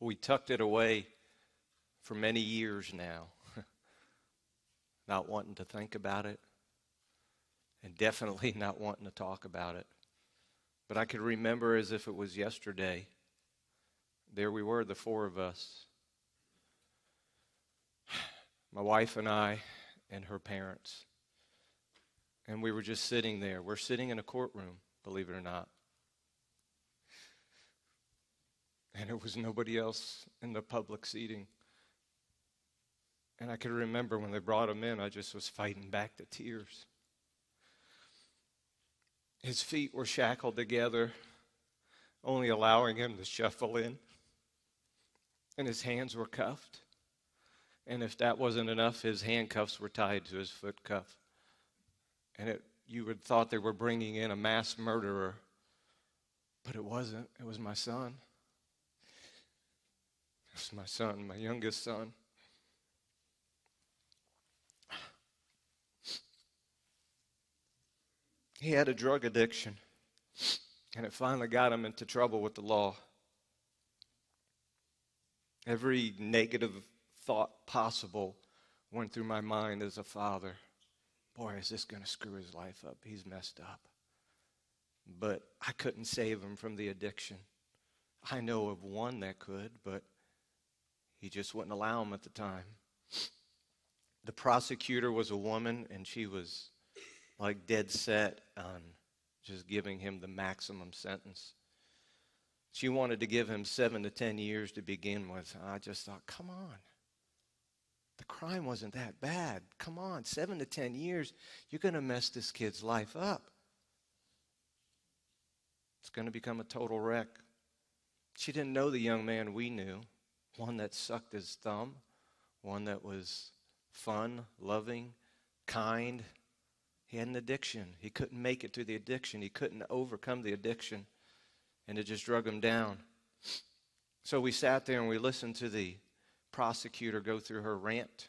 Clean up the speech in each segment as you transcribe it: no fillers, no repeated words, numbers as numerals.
We tucked it away for many years now, not wanting to think about it, and definitely not wanting to talk about it. But I could remember as if it was yesterday. There we were, the four of us. My wife and I and her parents. And we were just sitting there. We're sitting in a courtroom, believe it or not. And it was nobody else in the public seating. And I could remember when they brought him in, I just was fighting back the tears. His feet were shackled together, only allowing him to shuffle in. And his hands were cuffed. And if that wasn't enough, his handcuffs were tied to his foot cuff. And you would have thought they were bringing in a mass murderer. But it wasn't. It was my son. It was my son, my youngest son. He had a drug addiction, and it finally got him into trouble with the law. Every negative thought possible went through my mind as a father. Boy, is this going to screw his life up? He's messed up. But I couldn't save him from the addiction. I know of one that could, but he just wouldn't allow him at the time. The prosecutor was a woman, and she was like dead set on just giving him the maximum sentence. She wanted to give him 7 to 10 years to begin with. I just thought, come on. The crime wasn't that bad. Come on, 7 to 10 years, you're going to mess this kid's life up. It's going to become a total wreck. She didn't know the young man we knew, one that sucked his thumb, one that was fun, loving, kind. He had an addiction. He couldn't make it through the addiction. He couldn't overcome the addiction, and it just drug him down. So we sat there and we listened to the prosecutor go through her rant.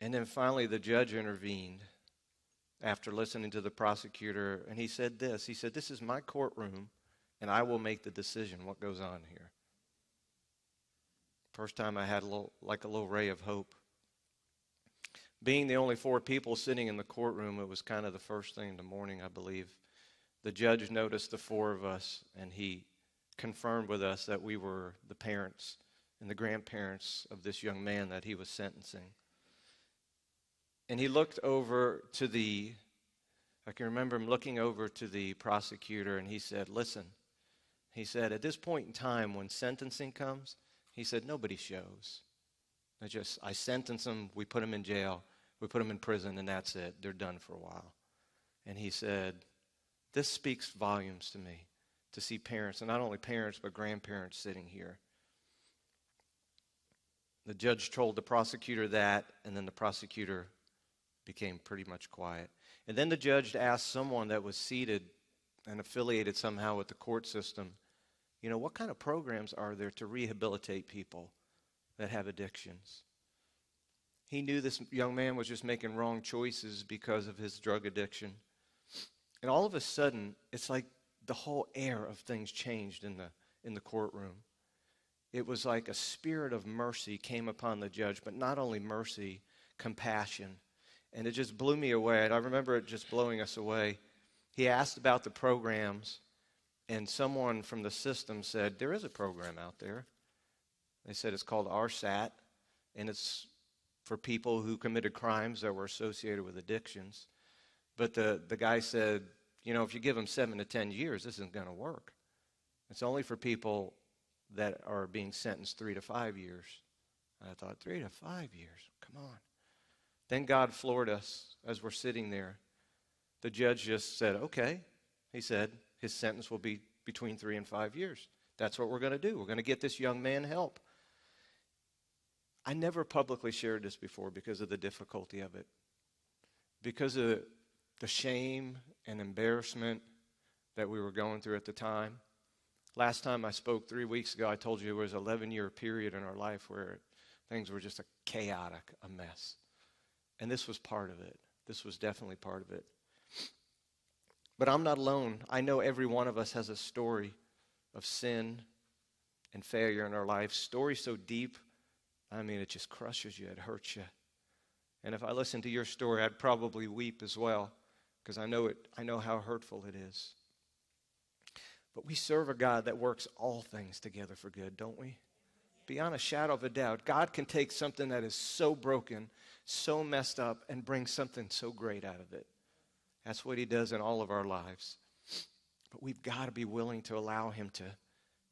And then finally the judge intervened after listening to the prosecutor, and he said this. He said, "This is my courtroom, and I will make the decision what goes on here." First time I had a little ray of hope. Being the only 4 people sitting in the courtroom, it was kind of the first thing in the morning, I believe. The judge noticed the 4 of us, and he confirmed with us that we were the parents and the grandparents of this young man that he was sentencing. And he looked over to I can remember him looking over to the prosecutor, and he said, "Listen," he said, "at this point in time when sentencing comes," he said, "nobody shows. I sentence them, we put them in jail, we put them in prison, and that's it. They're done for a while." And he said, "This speaks volumes to me, to see parents, and not only parents, but grandparents sitting here." The judge told the prosecutor that, and then the prosecutor became pretty much quiet. And then the judge asked someone that was seated and affiliated somehow with the court system, what kind of programs are there to rehabilitate people that have addictions? He knew this young man was just making wrong choices because of his drug addiction. And all of a sudden, it's like the whole air of things changed in the courtroom. It was like a spirit of mercy came upon the judge, but not only mercy, compassion. And it just blew me away. And I remember it just blowing us away. He asked about the programs, and someone from the system said, "There is a program out there." They said it's called RSAT, and it's for people who committed crimes that were associated with addictions. But the guy said, if you give them 7 to 10 years, this isn't going to work. It's only for people that are being sentenced 3 to 5 years. And I thought, 3 to 5 years? Come on. Then God floored us as we're sitting there. The judge just said, "Okay." He said his sentence will be between 3 and 5 years. That's what we're going to do. We're going to get this young man help. I never publicly shared this before because of the difficulty of it. Because of the shame and embarrassment that we were going through at the time. Last time I spoke 3 weeks ago, I told you there was an 11-year period in our life where things were just a mess. And this was part of it. This was definitely part of it. But I'm not alone. I know every one of us has a story of sin and failure in our life. Stories so deep, I mean, it just crushes you. It hurts you. And if I listened to your story, I'd probably weep as well, because I know how hurtful it is. But we serve a God that works all things together for good, don't we? Beyond a shadow of a doubt, God can take something that is so broken, so messed up, and bring something so great out of it. That's what he does in all of our lives. But we've got to be willing to allow him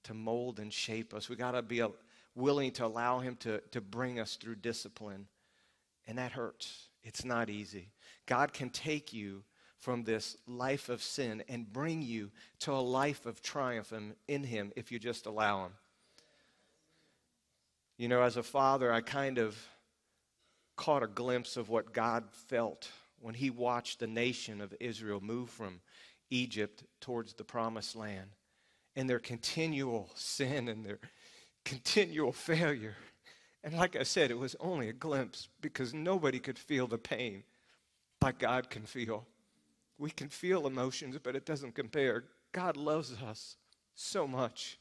to mold and shape us. We've got to be willing to allow him to bring us through discipline. And that hurts. It's not easy. God can take you from this life of sin and bring you to a life of triumph in him if you just allow him. You know, as a father, I kind of caught a glimpse of what God felt when he watched the nation of Israel move from Egypt towards the promised land, and their continual sin and their continual failure. And like I said, it was only a glimpse, because nobody could feel the pain like God can feel. We can feel emotions, but it doesn't compare. God loves us so much.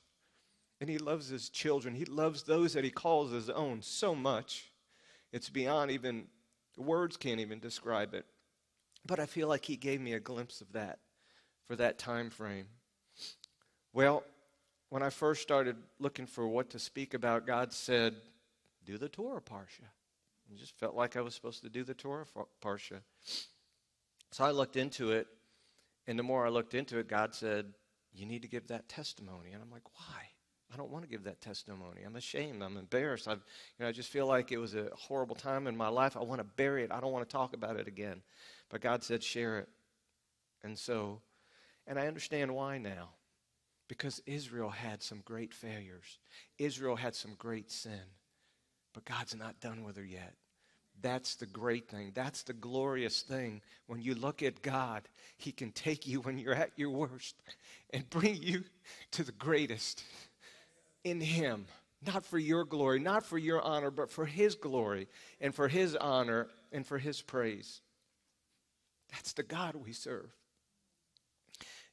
And he loves his children. He loves those that he calls his own so much. It's beyond even, words can't even describe it. But I feel like he gave me a glimpse of that for that time frame. Well, when I first started looking for what to speak about, God said, do the Torah Parsha. I just felt like I was supposed to do the Torah Parsha. So I looked into it, and the more I looked into it, God said, you need to give that testimony. And I'm like, why? I don't want to give that testimony. I'm ashamed. I'm embarrassed. I just feel like it was a horrible time in my life. I want to bury it. I don't want to talk about it again. But God said, share it. And I understand why now. Because Israel had some great failures. Israel had some great sin. But God's not done with her yet. That's the great thing. That's the glorious thing. When you look at God, he can take you when you're at your worst and bring you to the greatest in him. Not for your glory, not for your honor, but for his glory and for his honor and for his praise. That's the God we serve.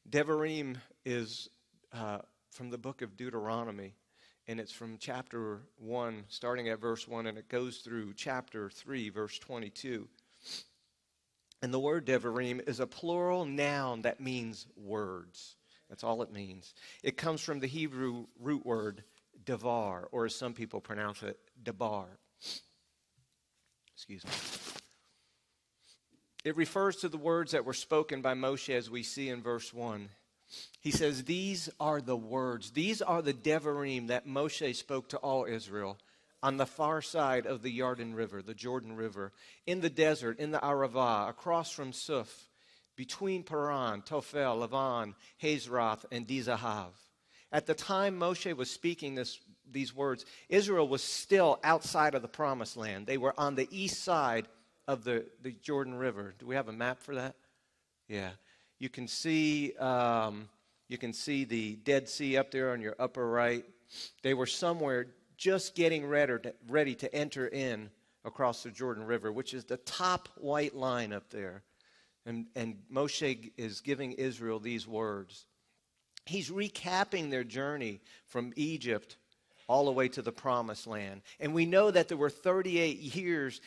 Devarim is from the book of Deuteronomy. And it's from chapter 1, starting at verse 1, and it goes through chapter 3, verse 22. And the word Devarim is a plural noun that means words. That's all it means. It comes from the Hebrew root word devar, or as some people pronounce it, debar. Excuse me. It refers to the words that were spoken by Moshe, as we see in verse 1. He says, these are the words, these are the Devarim that Moshe spoke to all Israel on the far side of the Jordan River, in the desert, in the Arava, across from Suf, between Paran, Tophel, Lavan, Hazroth, and Dizahav. At the time Moshe was speaking these words, Israel was still outside of the promised land. They were on the east side of the Jordan River. Do we have a map for that? Yeah. You can see the Dead Sea up there on your upper right. They were somewhere just getting ready to enter in across the Jordan River, which is the top white line up there. And Moshe is giving Israel these words. He's recapping their journey from Egypt all the way to the promised land. And we know that there were 38 years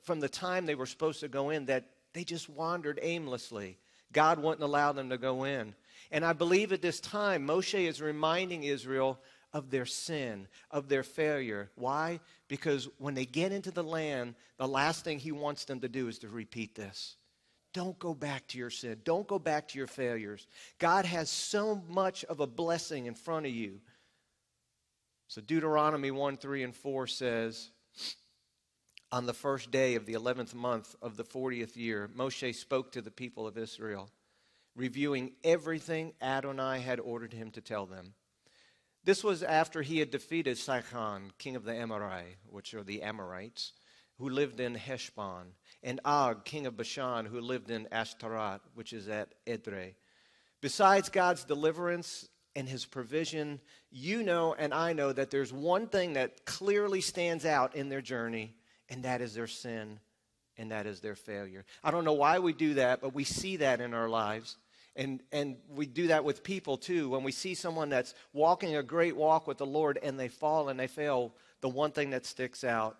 from the time they were supposed to go in that they just wandered aimlessly. God wouldn't allow them to go in. And I believe at this time, Moshe is reminding Israel of their sin, of their failure. Why? Because when they get into the land, the last thing he wants them to do is to repeat this. Don't go back to your sin. Don't go back to your failures. God has so much of a blessing in front of you. So Deuteronomy 1, 3, and 4 says, on the first day of the 11th month of the 40th year, Moshe spoke to the people of Israel, reviewing everything Adonai had ordered him to tell them. This was after he had defeated Sihon, king of the Amorite, which are the Amorites, who lived in Heshbon, and Og, king of Bashan, who lived in Ashtaroth, which is at Edrei. Besides God's deliverance and his provision, you know and I know that there's one thing that clearly stands out in their journey, and that is their sin, and that is their failure. I don't know why we do that, but we see that in our lives. And we do that with people too. When we see someone that's walking a great walk with the Lord and they fall and they fail, the one thing that sticks out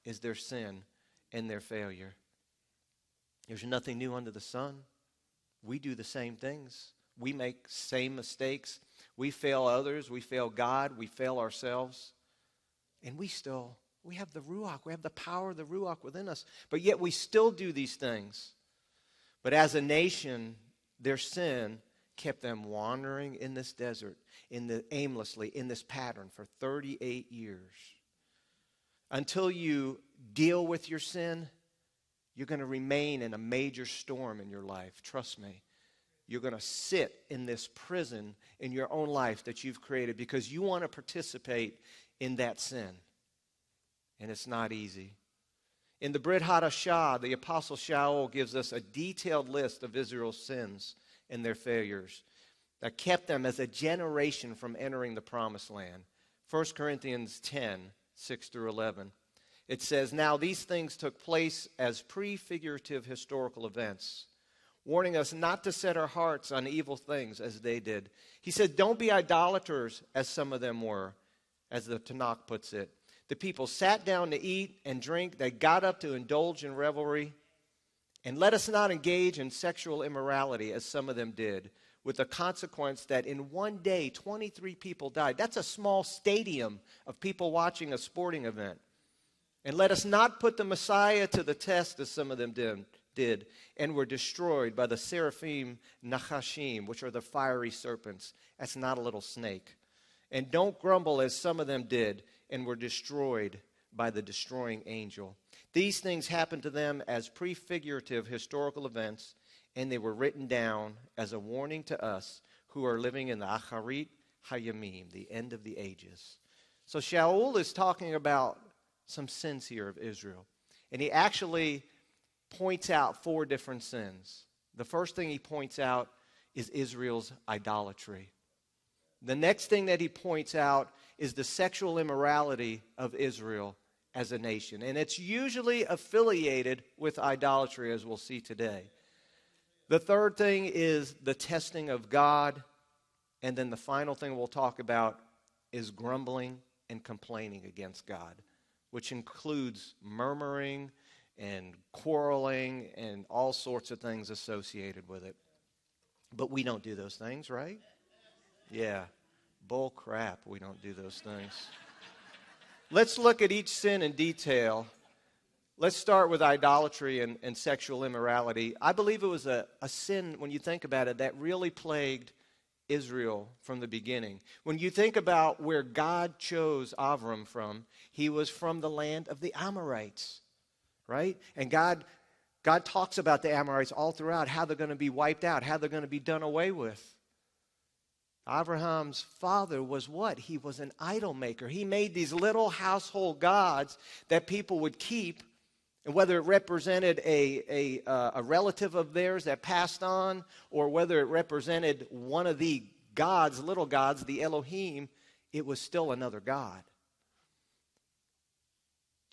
is their sin and their failure. There's nothing new under the sun. We do the same things. We make same mistakes. We fail others. We fail God. We fail ourselves. And we have the Ruach. We have the power of the Ruach within us. But yet we still do these things. But as a nation, their sin kept them wandering in this desert, aimlessly, in this pattern for 38 years. Until you deal with your sin, you're going to remain in a major storm in your life. Trust me. You're going to sit in this prison in your own life that you've created because you want to participate in that sin. And it's not easy. In the Brit Hadashah, the Apostle Shaul gives us a detailed list of Israel's sins and their failures that kept them as a generation from entering the Promised Land. 1 Corinthians 10, 6 through 11. It says, "Now these things took place as prefigurative historical events, warning us not to set our hearts on evil things as they did." He said, "Don't be idolaters as some of them were," as the Tanakh puts it. The people sat down to eat and drink. They got up to indulge in revelry. And let us not engage in sexual immorality as some of them did, with the consequence that in one day 23 people died. That's a small stadium of people watching a sporting event. And let us not put the Messiah to the test as some of them did and were destroyed by the seraphim nachashim, which are the fiery serpents. That's not a little snake. And don't grumble as some of them did and were destroyed by the destroying angel. These things happened to them as prefigurative historical events, and they were written down as a warning to us who are living in the Acharit Hayamim, the end of the ages. So Shaul is talking about some sins here of Israel. And he actually points out 4 different sins. The first thing he points out is Israel's idolatry. The next thing that he points out is the sexual immorality of Israel as a nation. And it's usually affiliated with idolatry, as we'll see today. The third thing is the testing of God. And then the final thing we'll talk about is grumbling and complaining against God, which includes murmuring and quarreling and all sorts of things associated with it. But we don't do those things, right? Yeah. Bull crap, we don't do those things. Let's look at each sin in detail. Let's start with idolatry and sexual immorality. I believe it was a sin, when you think about it, that really plagued Israel from the beginning. When you think about where God chose Avram from, he was from the land of the Amorites, right? And God talks about the Amorites all throughout, how they're going to be wiped out, how they're going to be done away with. Abraham's father was what? He was an idol maker. He made these little household gods that people would keep, and whether it represented a relative of theirs that passed on, or whether it represented one of the gods, little gods, the Elohim, it was still another god.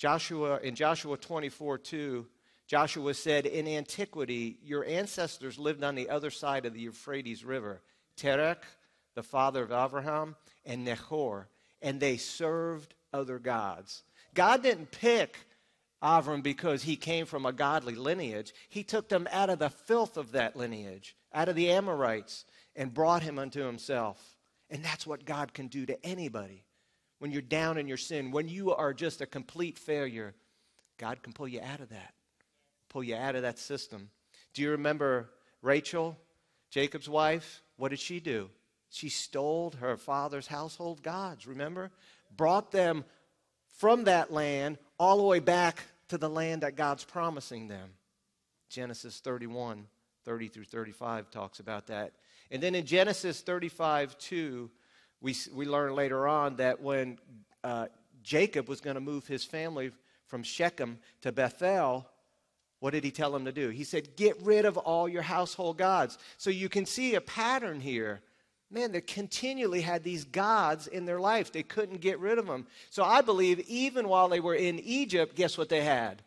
In Joshua 24:2, Joshua said, "In antiquity, your ancestors lived on the other side of the Euphrates River, Terech, the father of Abraham, and Nahor, and they served other gods." God didn't pick Avram because he came from a godly lineage. He took them out of the filth of that lineage, out of the Amorites, and brought him unto himself. And that's what God can do to anybody. When you're down in your sin, when you are just a complete failure, God can pull you out of that, pull you out of that system. Do you remember Rachel, Jacob's wife? What did she do? She stole her father's household gods, remember? Brought them from that land all the way back to the land that God's promising them. Genesis 31, 30 through 35 talks about that. And then in Genesis 35:2, we learn later on that when Jacob was going to move his family from Shechem to Bethel, what did he tell them to do? He said, "Get rid of all your household gods." So you can see a pattern here. Man, they continually had these gods in their life. They couldn't get rid of them. So I believe even while they were in Egypt, guess what they had?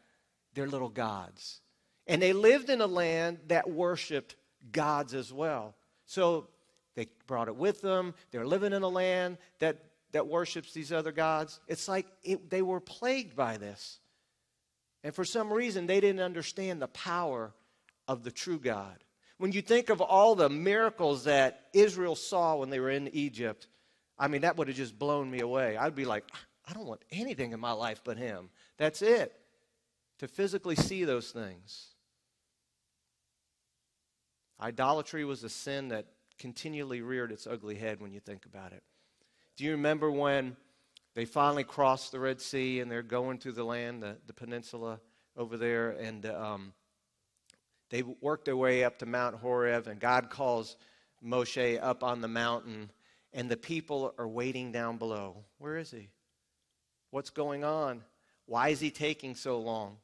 Their little gods. And they lived in a land that worshiped gods as well. So they brought it with them. They're living in a land that worships these other gods. It's like they were plagued by this. And for some reason, they didn't understand the power of the true God. When you think of all the miracles that Israel saw when they were in Egypt, I mean, that would have just blown me away. I'd be like, I don't want anything in my life but him. That's it. To physically see those things. Idolatry was a sin that continually reared its ugly head when you think about it. Do you remember when they finally crossed the Red Sea and they're going through the land, the peninsula over there, and they worked their way up to Mount Horeb, and God calls Moshe up on the mountain, and the people are waiting down below. Where is he? What's going on? Why is he taking so long?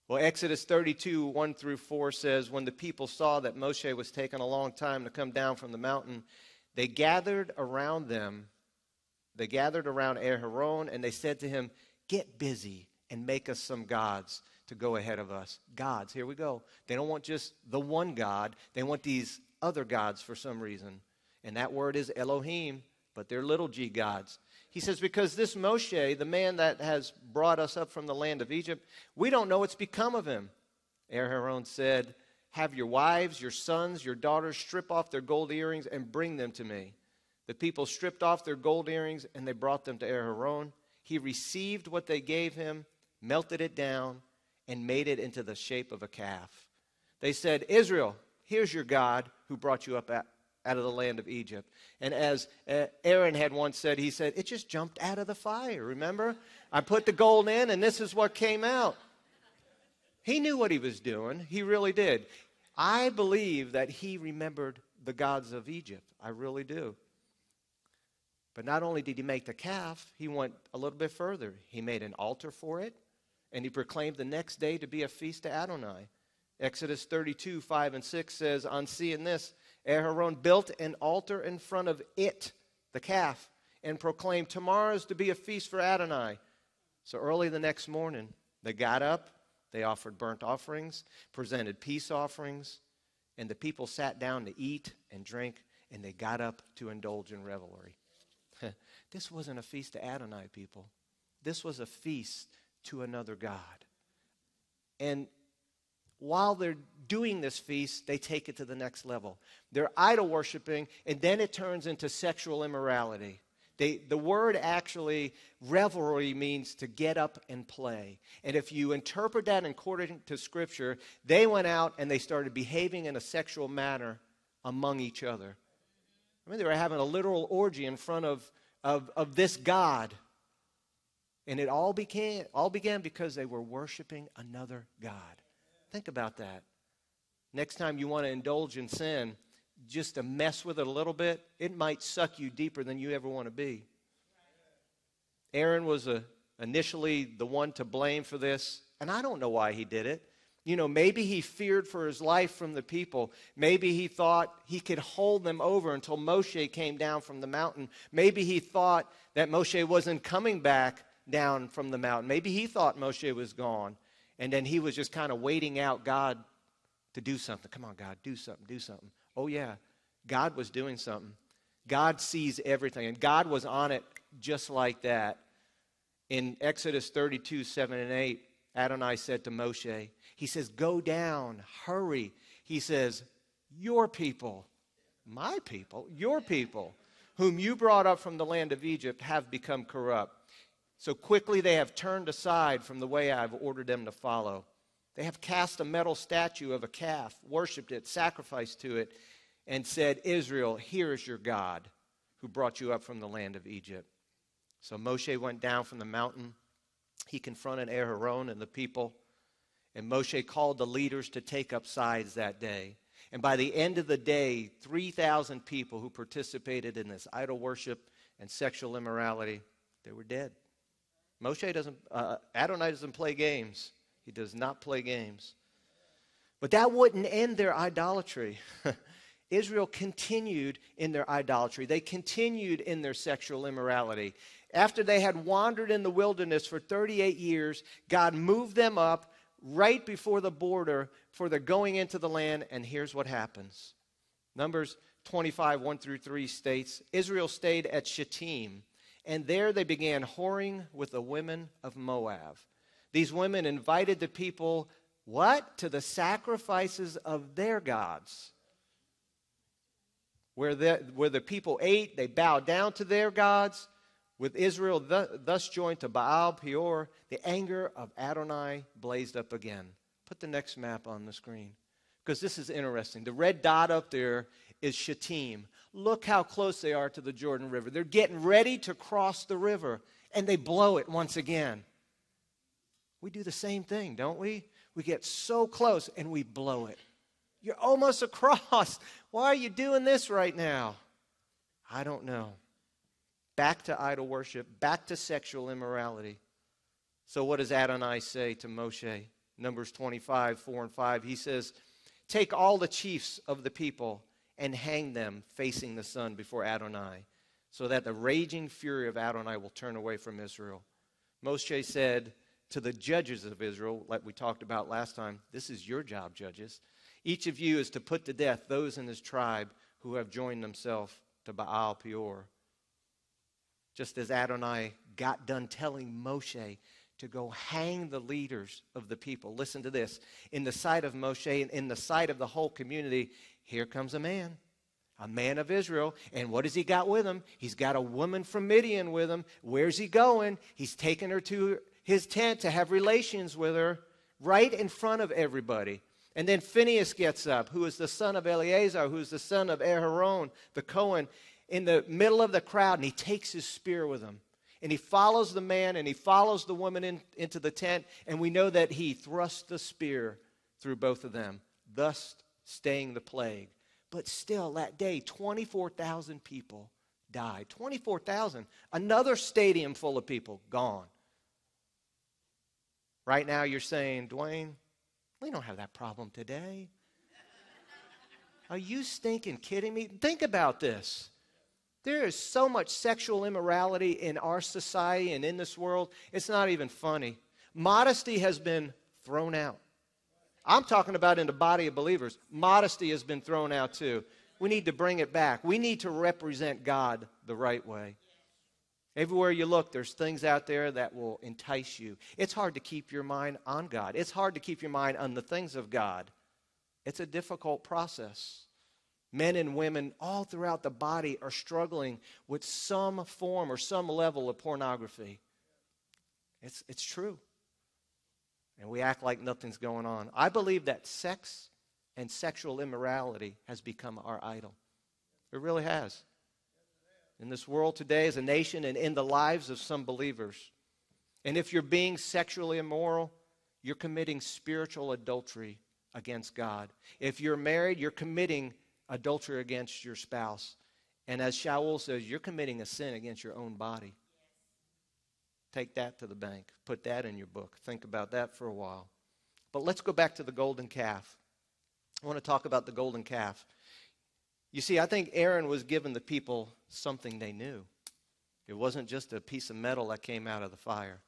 Well, Exodus 32, 1 through 4 says, when the people saw that Moshe was taking a long time to come down from the mountain, they gathered around them. They gathered around Aharon, and they said to him, get busy and make us some gods to go ahead of us. Gods, here we go. They don't want just the one God. They want these other gods for some reason. And that word is Elohim, but they're little g gods. He says, because this Moshe, the man that has brought us up from the land of Egypt, we don't know what's become of him. Aharon said, have your wives, your sons, your daughters strip off their gold earrings and bring them to me. The people stripped off their gold earrings and they brought them to Aharon. He received what they gave him, melted it down, and made it into the shape of a calf. They said, Israel, here's your God who brought you up out of the land of Egypt. And as Aaron had once said, he said, it just jumped out of the fire, remember? I put the gold in and this is what came out. He knew what he was doing. He really did. I believe that he remembered the gods of Egypt. I really do. But not only did he make the calf, he went a little bit further. He made an altar for it, and he proclaimed the next day to be a feast to Adonai. Exodus 32, 5 and 6 says, on seeing this, Aharon built an altar in front of it, the calf, and proclaimed, tomorrow is to be a feast for Adonai. So early the next morning, they got up, they offered burnt offerings, presented peace offerings, and the people sat down to eat and drink, and they got up to indulge in revelry. This wasn't a feast to Adonai, people. This was a feast to another God. And while they're doing this feast, they take it to the next level. They're idol worshiping, and then it turns into sexual immorality. The word actually, revelry, means to get up and play. And if you interpret that according to Scripture, they went out and they started behaving in a sexual manner among each other. I mean, they were having a literal orgy in front of this God. And it all began because they were worshiping another God. Think about that. Next time you want to indulge in sin, just to mess with it a little bit, it might suck you deeper than you ever want to be. Aaron was initially the one to blame for this, and I don't know why he did it. You know, maybe he feared for his life from the people. Maybe he thought he could hold them over until Moshe came down from the mountain. Maybe he thought that Moshe wasn't coming back down from the mountain. Maybe he thought Moshe was gone. And then he was just kind of waiting out God to do something. Come on, God, do something, do something. Oh, yeah, God was doing something. God sees everything. And God was on it just like that. In Exodus 32, 7 and 8, Adonai said to Moshe, he says, go down, hurry. He says, your people, my people, your people, whom you brought up from the land of Egypt have become corrupt. So quickly they have turned aside from the way I have ordered them to follow. They have cast a metal statue of a calf, worshipped it, sacrificed to it, and said, Israel, here is your God who brought you up from the land of Egypt. So Moshe went down from the mountain. He confronted Aharon and the people. And Moshe called the leaders to take up sides that day. And by the end of the day, 3,000 people who participated in this idol worship and sexual immorality, they were dead. Adonai doesn't play games. He does not play games. But that wouldn't end their idolatry. Israel continued in their idolatry. They continued in their sexual immorality. After they had wandered in the wilderness for 38 years, God moved them up, right before the border for the going into the land, and here's what happens. Numbers 25, 1 through 3 states, Israel stayed at Shittim, and there they began whoring with the women of Moab. These women invited the people, what? To the sacrifices of their gods. Where the people ate, they bowed down to their gods. With Israel thus joined to Baal Peor, the anger of Adonai blazed up again. Put the next map on the screen, because this is interesting. The red dot up there is Shittim. Look how close they are to the Jordan River. They're getting ready to cross the river, and they blow it once again. We do the same thing, don't we? We get so close, and we blow it. You're almost across. Why are you doing this right now? I don't know. Back to idol worship, back to sexual immorality. So what does Adonai say to Moshe? Numbers 25, 4 and 5. He says, take all the chiefs of the people and hang them facing the sun before Adonai, so that the raging fury of Adonai will turn away from Israel. Moshe said to the judges of Israel, like we talked about last time, this is your job, judges. Each of you is to put to death those in his tribe who have joined themselves to Baal Peor. Just as Adonai got done telling Moshe to go hang the leaders of the people. Listen to this. In the sight of Moshe and in the sight of the whole community, here comes a man of Israel. And what has he got with him? He's got a woman from Midian with him. Where's he going? He's taking her to his tent to have relations with her right in front of everybody. And then Phinehas gets up, who is the son of Eleazar, who is the son of Aharon, the Cohen, in the middle of the crowd, and he takes his spear with him. And he follows the man, and he follows the woman into the tent, and we know that he thrust the spear through both of them, thus staying the plague. But still, that day, 24,000 people died. 24,000. Another stadium full of people gone. Right now, you're saying, Duane, we don't have that problem today. Are you stinking kidding me? Think about this. There is so much sexual immorality in our society and in this world, it's not even funny. Modesty has been thrown out. I'm talking about in the body of believers. Modesty has been thrown out too. We need to bring it back. We need to represent God the right way. Everywhere you look, there's things out there that will entice you. It's hard to keep your mind on God. It's hard to keep your mind on the things of God. It's a difficult process. Men and women all throughout the body are struggling with some form or some level of pornography. It's true. And we act like nothing's going on. I believe that sex and sexual immorality has become our idol. It really has. In this world today as a nation and in the lives of some believers. And if you're being sexually immoral, you're committing spiritual adultery against God. If you're married, you're committing adultery against your spouse. And as Shaul says, you're committing a sin against your own body. Take that to the bank. Put that in your book. Think about that for a while. But let's go back to the golden calf. I want to talk about the golden calf. You see, I think Aaron was giving the people something they knew. It wasn't just a piece of metal that came out of the fire.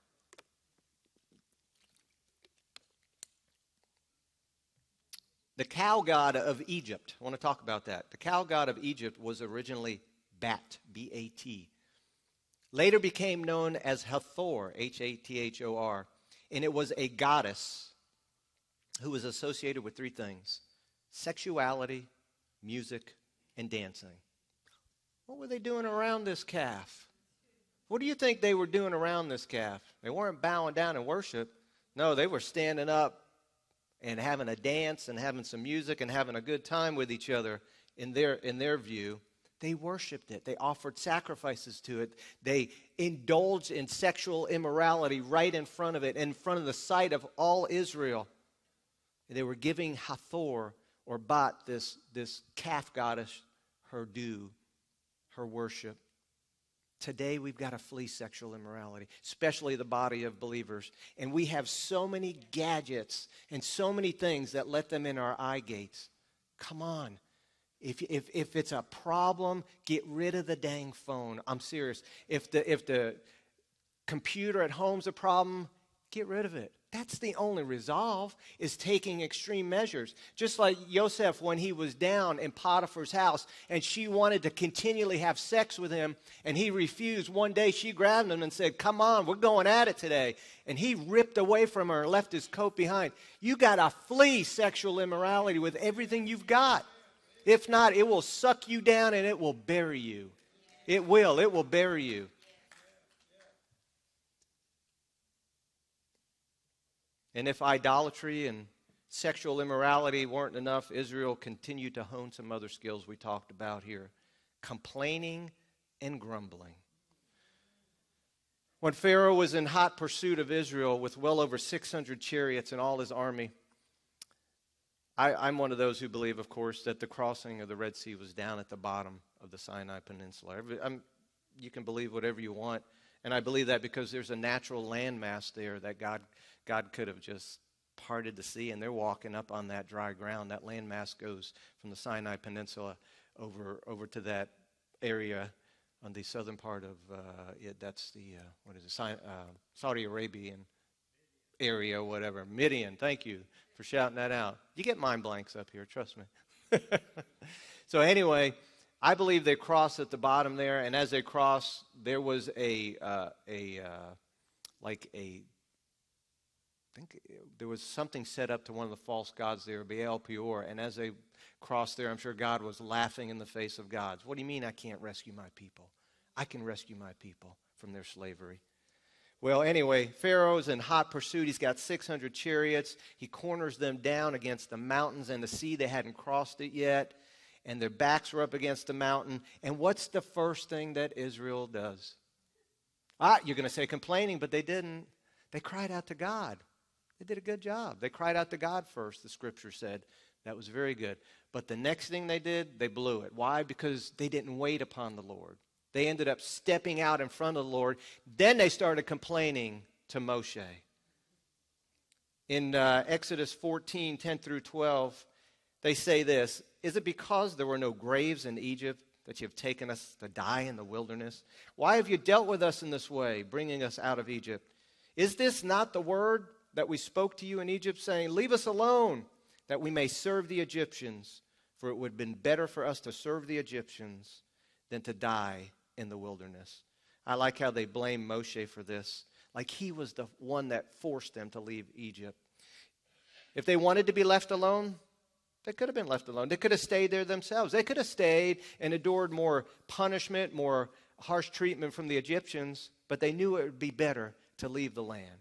The cow god of Egypt, I want to talk about that. The cow god of Egypt was originally Bat, B-A-T. Later became known as Hathor, H-A-T-H-O-R. And it was a goddess who was associated with three things: sexuality, music, and dancing. What were they doing around this calf? What do you think they were doing around this calf? They weren't bowing down in worship. No, they were standing up and having a dance and having some music and having a good time with each other in their view. They worshiped it. They offered sacrifices to it. They indulged in sexual immorality right in front of it, in front of the sight of all Israel. They were giving Hathor or Bat, this calf goddess, her due, her worship. Today we've got to flee sexual immorality, especially the body of believers. And we have so many gadgets and so many things that let them in our eye gates. Come on. If it's a problem, get rid of the dang phone. I'm serious. If the computer at home's a problem, get rid of it. That's the only resolve, is taking extreme measures. Just like Joseph when he was down in Potiphar's house and she wanted to continually have sex with him and he refused. One day she grabbed him and said, come on, we're going at it today. And he ripped away from her and left his coat behind. You got to flee sexual immorality with everything you've got. If not, it will suck you down and it will bury you. It will bury you. And if idolatry and sexual immorality weren't enough, Israel continued to hone some other skills we talked about here. Complaining and grumbling. When Pharaoh was in hot pursuit of Israel with well over 600 chariots and all his army, I'm one of those who believe, of course, that the crossing of the Red Sea was down at the bottom of the Sinai Peninsula. You can believe whatever you want. And I believe that because there's a natural landmass there that God could have just parted the sea, and they're walking up on that dry ground. That landmass goes from the Sinai Peninsula over to that area on the southern part of that's the Saudi Arabian area, whatever. Midian. Thank you for shouting that out. You get mind blanks up here, trust me. So anyway, I believe they crossed at the bottom there, and as they crossed, there was I think there was something set up to one of the false gods there, Baal Peor, and as they crossed there, I'm sure God was laughing in the face of gods. What do you mean I can't rescue my people? I can rescue my people from their slavery. Well, anyway, Pharaoh's in hot pursuit. He's got 600 chariots. He corners them down against the mountains and the sea. They hadn't crossed it yet, and their backs were up against the mountain. And what's the first thing that Israel does? You're going to say complaining, but they didn't. They cried out to God. They did a good job. They cried out to God first, the scripture said. That was very good. But the next thing they did, they blew it. Why? Because they didn't wait upon the Lord. They ended up stepping out in front of the Lord. Then they started complaining to Moshe. In Exodus 14, 10 through 12, they say this, "Is it because there were no graves in Egypt that you have taken us to die in the wilderness? Why have you dealt with us in this way, bringing us out of Egypt? Is this not the word that we spoke to you in Egypt, saying, 'Leave us alone, that we may serve the Egyptians'? For it would have been better for us to serve the Egyptians than to die in the wilderness." I like how they blame Moshe for this, like he was the one that forced them to leave Egypt. If they wanted to be left alone, they could have been left alone. They could have stayed there themselves. They could have stayed and endured more punishment, more harsh treatment from the Egyptians, but they knew it would be better to leave the land.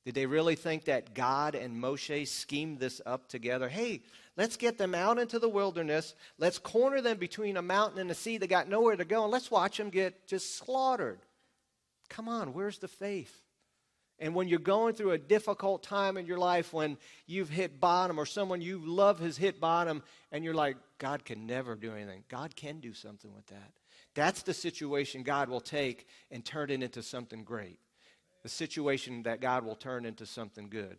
Did they really think that God and Moshe schemed this up together? Hey, let's get them out into the wilderness. Let's corner them between a mountain and a sea. They got nowhere to go, and let's watch them get just slaughtered. Come on, where's the faith? And when you're going through a difficult time in your life, when you've hit bottom or someone you love has hit bottom, and you're like, God can never do anything. God can do something with that. That's the situation God will take and turn it into something great. The situation that God will turn into something good.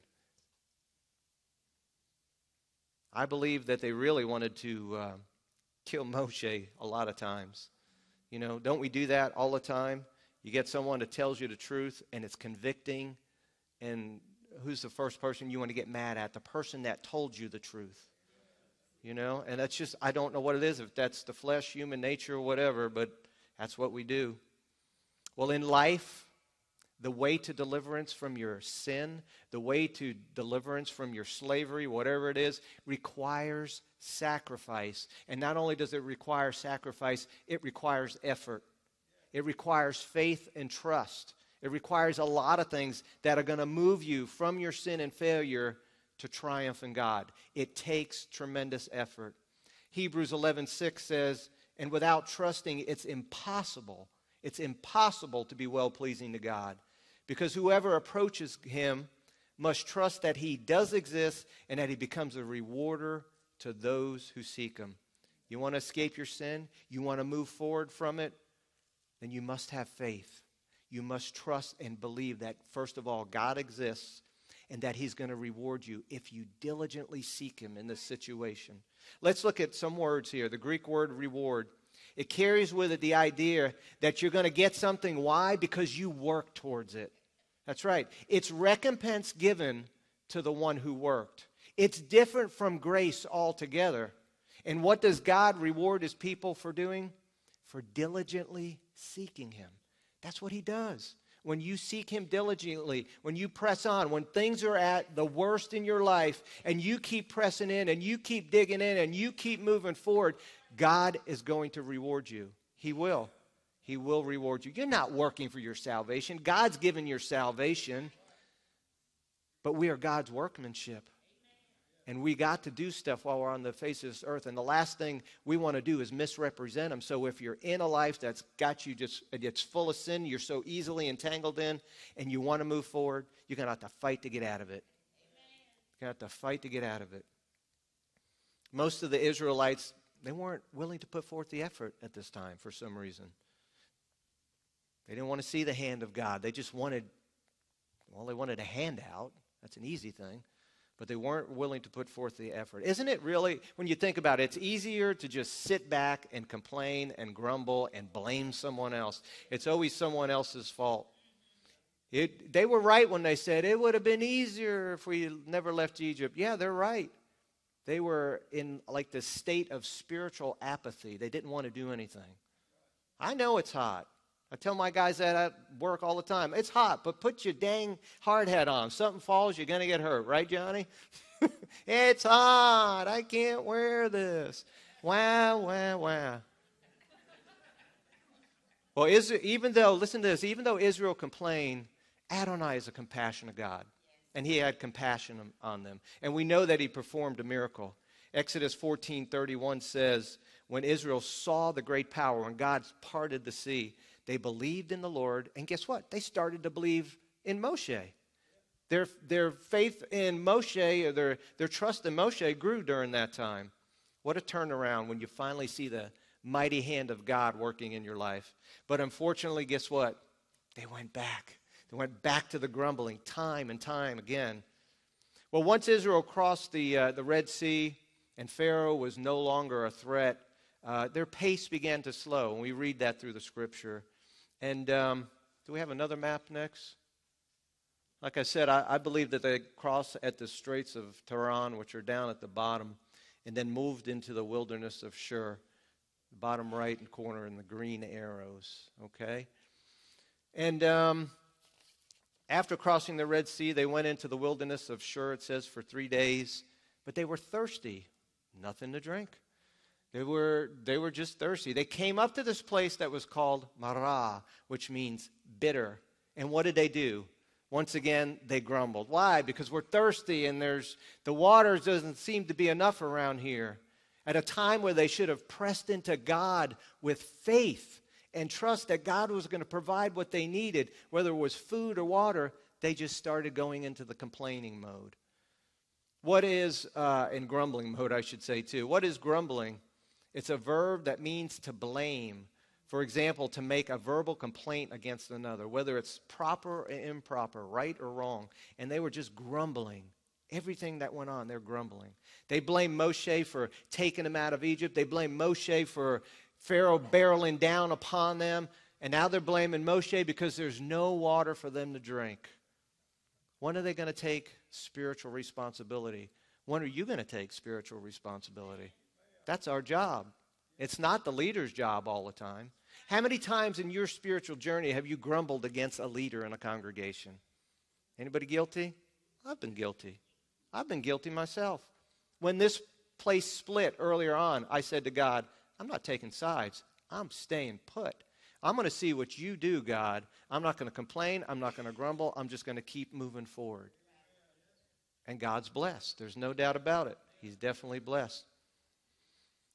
I believe that they really wanted to kill Moshe a lot of times. You know, don't we do that all the time? You get someone that tells you the truth and it's convicting, and who's the first person you want to get mad at? The person that told you the truth. You know, and that's just, I don't know what it is, if that's the flesh, human nature, or whatever, but that's what we do. Well, in life, the way to deliverance from your sin, the way to deliverance from your slavery, whatever it is, requires sacrifice. And not only does it require sacrifice, it requires effort. It requires faith and trust. It requires a lot of things that are going to move you from your sin and failure to triumph in God. It takes tremendous effort. Hebrews 11:6 says, "And without trusting, it's impossible to be well-pleasing to God. Because whoever approaches him must trust that he does exist and that he becomes a rewarder to those who seek him." You want to escape your sin? You want to move forward from it? Then you must have faith. You must trust and believe that, first of all, God exists and that he's going to reward you if you diligently seek him in this situation. Let's look at some words here. The Greek word reward. It carries with it the idea that you're going to get something. Why? Because you work towards it. That's right. It's recompense given to the one who worked. It's different from grace altogether. And what does God reward his people for doing? For diligently seeking him. That's what he does. When you seek him diligently, when you press on, when things are at the worst in your life, and you keep pressing in, and you keep digging in, and you keep moving forward, God is going to reward you. He will. He will reward you. You're not working for your salvation. God's given your salvation. But we are God's workmanship. And we got to do stuff while we're on the face of this earth. And the last thing we want to do is misrepresent him. So if you're in a life that's got you it's full of sin, you're so easily entangled in, and you want to move forward, you're going to have to fight to get out of it. You're going to have to fight to get out of it. Most of the Israelites, they weren't willing to put forth the effort at this time for some reason. They didn't want to see the hand of God. They just wanted, they wanted a handout. That's an easy thing. But they weren't willing to put forth the effort. Isn't it really, when you think about it, it's easier to just sit back and complain and grumble and blame someone else. It's always someone else's fault. They were right when they said it would have been easier if we never left Egypt. Yeah, they're right. They were in like this state of spiritual apathy. They didn't want to do anything. I know it's hot. I tell my guys that at work all the time. It's hot, but put your dang hard hat on. Something falls, you're going to get hurt. Right, Johnny? It's hot. I can't wear this. Wow, wow, wow. Well, even though Israel complained, Adonai is a compassionate God. And he had compassion on them. And we know that he performed a miracle. Exodus 14:31 says, when Israel saw the great power, when God parted the sea, they believed in the Lord, and guess what? They started to believe in Moshe. Their faith in Moshe, or their trust in Moshe grew during that time. What a turnaround when you finally see the mighty hand of God working in your life. But unfortunately, guess what? They went back. They went back to the grumbling time and time again. Well, once Israel crossed the Red Sea and Pharaoh was no longer a threat, their pace began to slow, and we read that through the Scripture. And do we have another map next? Like I said, I believe that they crossed at the Straits of Tiran, which are down at the bottom, and then moved into the wilderness of Shur, the bottom right corner in the green arrows, okay? And after crossing the Red Sea, they went into the wilderness of Shur, it says, for 3 days. But they were thirsty, nothing to drink. They were just thirsty. They came up to this place that was called Marah, which means bitter. And what did they do? Once again, they grumbled. Why? Because we're thirsty and the water doesn't seem to be enough around here. At a time where they should have pressed into God with faith and trust that God was going to provide what they needed, whether it was food or water, they just started going into the complaining mode. What is, in grumbling mode, I should say too, what is grumbling? It's a verb that means to blame. For example, to make a verbal complaint against another, whether it's proper or improper, right or wrong. And they were just grumbling. Everything that went on, they're grumbling. They blame Moshe for taking them out of Egypt. They blame Moshe for Pharaoh barreling down upon them. And now they're blaming Moshe because there's no water for them to drink. When are they going to take spiritual responsibility? When are you going to take spiritual responsibility? That's our job. It's not the leader's job all the time. How many times in your spiritual journey have you grumbled against a leader in a congregation? Anybody guilty? I've been guilty. I've been guilty myself. When this place split earlier on, I said to God, I'm not taking sides. I'm staying put. I'm going to see what you do, God. I'm not going to complain. I'm not going to grumble. I'm just going to keep moving forward. And God's blessed. There's no doubt about it. He's definitely blessed.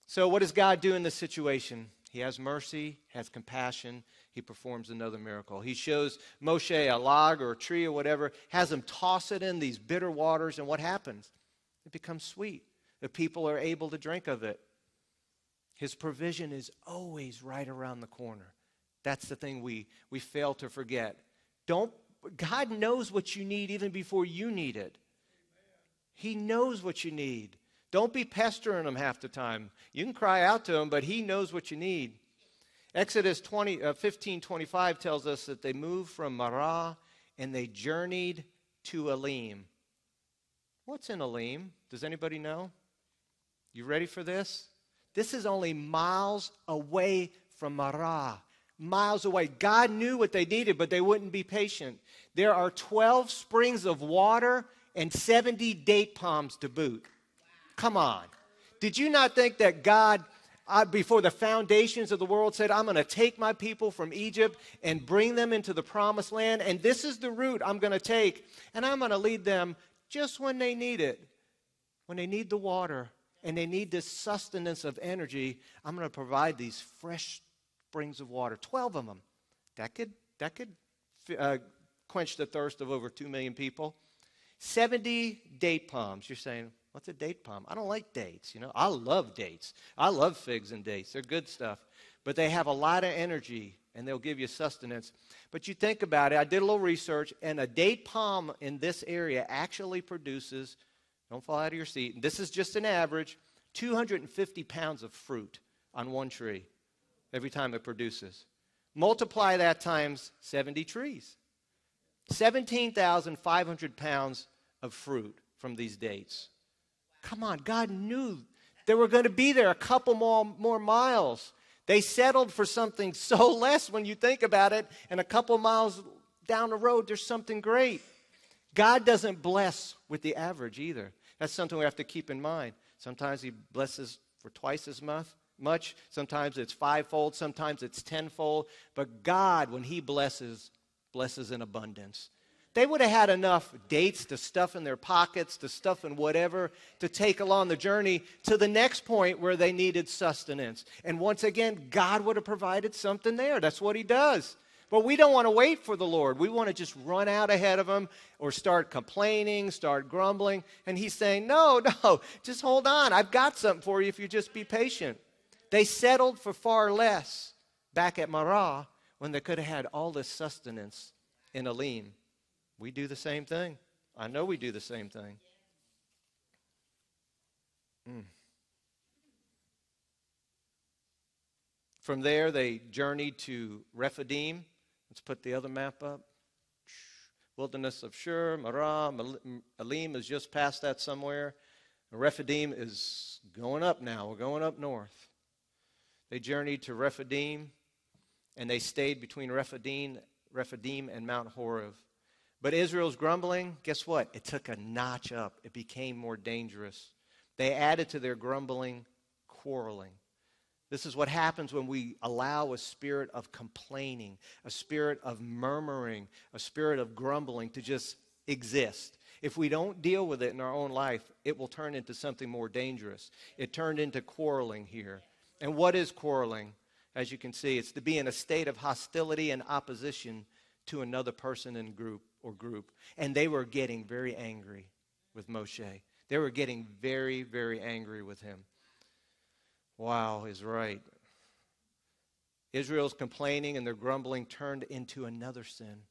So what does God do in this situation? He has mercy, has compassion. He performs another miracle. He shows Moshe a log or a tree or whatever, has him toss it in these bitter waters, and what happens? It becomes sweet. The people are able to drink of it. His provision is always right around the corner. That's the thing we fail to forget. God knows what you need even before you need it. He knows what you need. Don't be pestering him half the time. You can cry out to him, but he knows what you need. Exodus 15:25 tells us that they moved from Marah and they journeyed to Elim. What's in Elim? Does anybody know? You ready for this? This is only miles away from Marah. Miles away. God knew what they needed, but they wouldn't be patient. There are 12 springs of water and 70 date palms to boot. Come on. Did you not think that God, before the foundations of the world, said, I'm going to take my people from Egypt and bring them into the promised land, and this is the route I'm going to take, and I'm going to lead them just when they need it, when they need the water, and they need this sustenance of energy. I'm going to provide these fresh springs of water, 12 of them. That could quench the thirst of over 2 million people. 70 date palms. You're saying, what's a date palm? I don't like dates. I love dates. I love figs and dates. They're good stuff. But they have a lot of energy, and they'll give you sustenance. But you think about it. I did a little research, and a date palm in this area actually produces, don't fall out of your seat, and this is just an average, 250 pounds of fruit on one tree every time it produces. Multiply that times 70 trees. 17,500 pounds of fruit from these dates. Come on, God knew they were going to be there a couple more miles. They settled for something so less when you think about it, and a couple miles down the road, there's something great. God doesn't bless with the average either. That's something we have to keep in mind. Sometimes he blesses for twice as much. Sometimes it's fivefold. Sometimes it's tenfold. But God, when he blesses in abundance. They would have had enough dates to stuff in their pockets, to stuff in whatever, to take along the journey to the next point where they needed sustenance. And once again, God would have provided something there. That's what he does. But we don't want to wait for the Lord. We want to just run out ahead of him or start complaining, start grumbling. And he's saying, no, just hold on. I've got something for you if you just be patient. They settled for far less back at Marah when they could have had all this sustenance in Elim. We do the same thing. I know we do the same thing. From there, they journeyed to Rephidim. Let's put the other map up. Wilderness of Shur, Marah, Elim is just past that somewhere. Rephidim is going up now. We're going up north. They journeyed to Rephidim, and they stayed between Rephidim and Mount Horeb. But Israel's grumbling, guess what? It took a notch up. It became more dangerous. They added to their grumbling, quarreling. This is what happens when we allow a spirit of complaining, a spirit of murmuring, a spirit of grumbling to just exist. If we don't deal with it in our own life, it will turn into something more dangerous. It turned into quarreling here. And what is quarreling? As you can see, it's to be in a state of hostility and opposition to another person in group. And they were getting very angry with Moshe. They were getting very, very angry with him. Wow is right. Israel's complaining and their grumbling turned into another sin,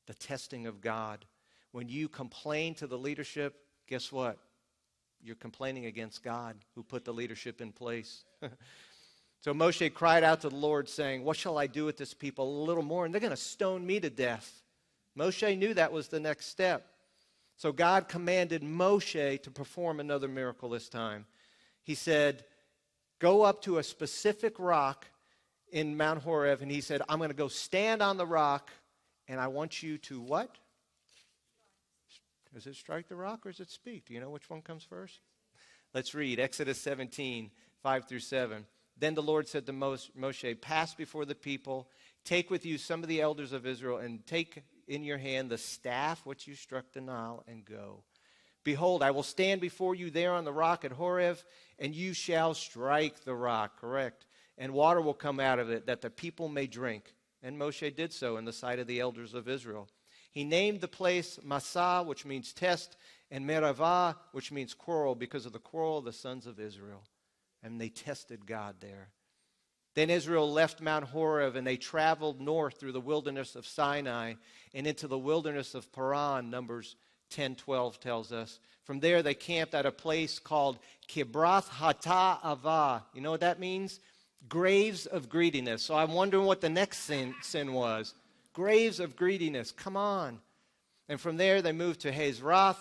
the testing of God. When you complain to the leadership, guess what? You're complaining against God who put the leadership in place. So Moshe cried out to the Lord saying, what shall I do with this people? A little more, and they're going to stone me to death. Moshe knew that was the next step. So God commanded Moshe to perform another miracle this time. He said, go up to a specific rock in Mount Horeb, and he said, I'm going to go stand on the rock, and I want you to what? Is it strike the rock or is it speak? Do you know which one comes first? Let's read Exodus 17, 5 through 7. Then the Lord said to Moshe, pass before the people, take with you some of the elders of Israel, and take in your hand the staff which you struck the Nile, and go. Behold, I will stand before you there on the rock at Horeb, and you shall strike the rock, correct? And water will come out of it, that the people may drink. And Moshe did so in the sight of the elders of Israel. He named the place Massah, which means test, and Merivah, which means quarrel, because of the quarrel of the sons of Israel. And they tested God there. Then Israel left Mount Horeb, and they traveled north through the wilderness of Sinai and into the wilderness of Paran, Numbers 10:12 tells us. From there they camped at a place called Kibroth Hatta'avah. You know what that means? Graves of greediness. So I'm wondering what the next sin was. graves of greediness. Come on. And from there, they moved to Hazeroth,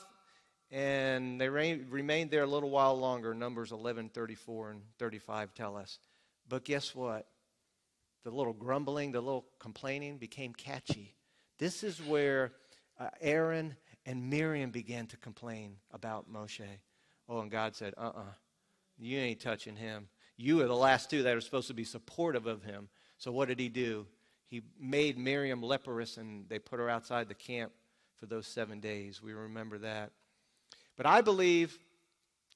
and they remained there a little while longer. Numbers 11:34 and 35 tell us. But guess what? The little grumbling, the little complaining became catchy. This is where Aaron and Miriam began to complain about Moshe. Oh, and God said, you ain't touching him. You are the last two that are supposed to be supportive of him. So what did he do? He made Miriam leprous, and they put her outside the camp for those 7 days. We remember that. But I believe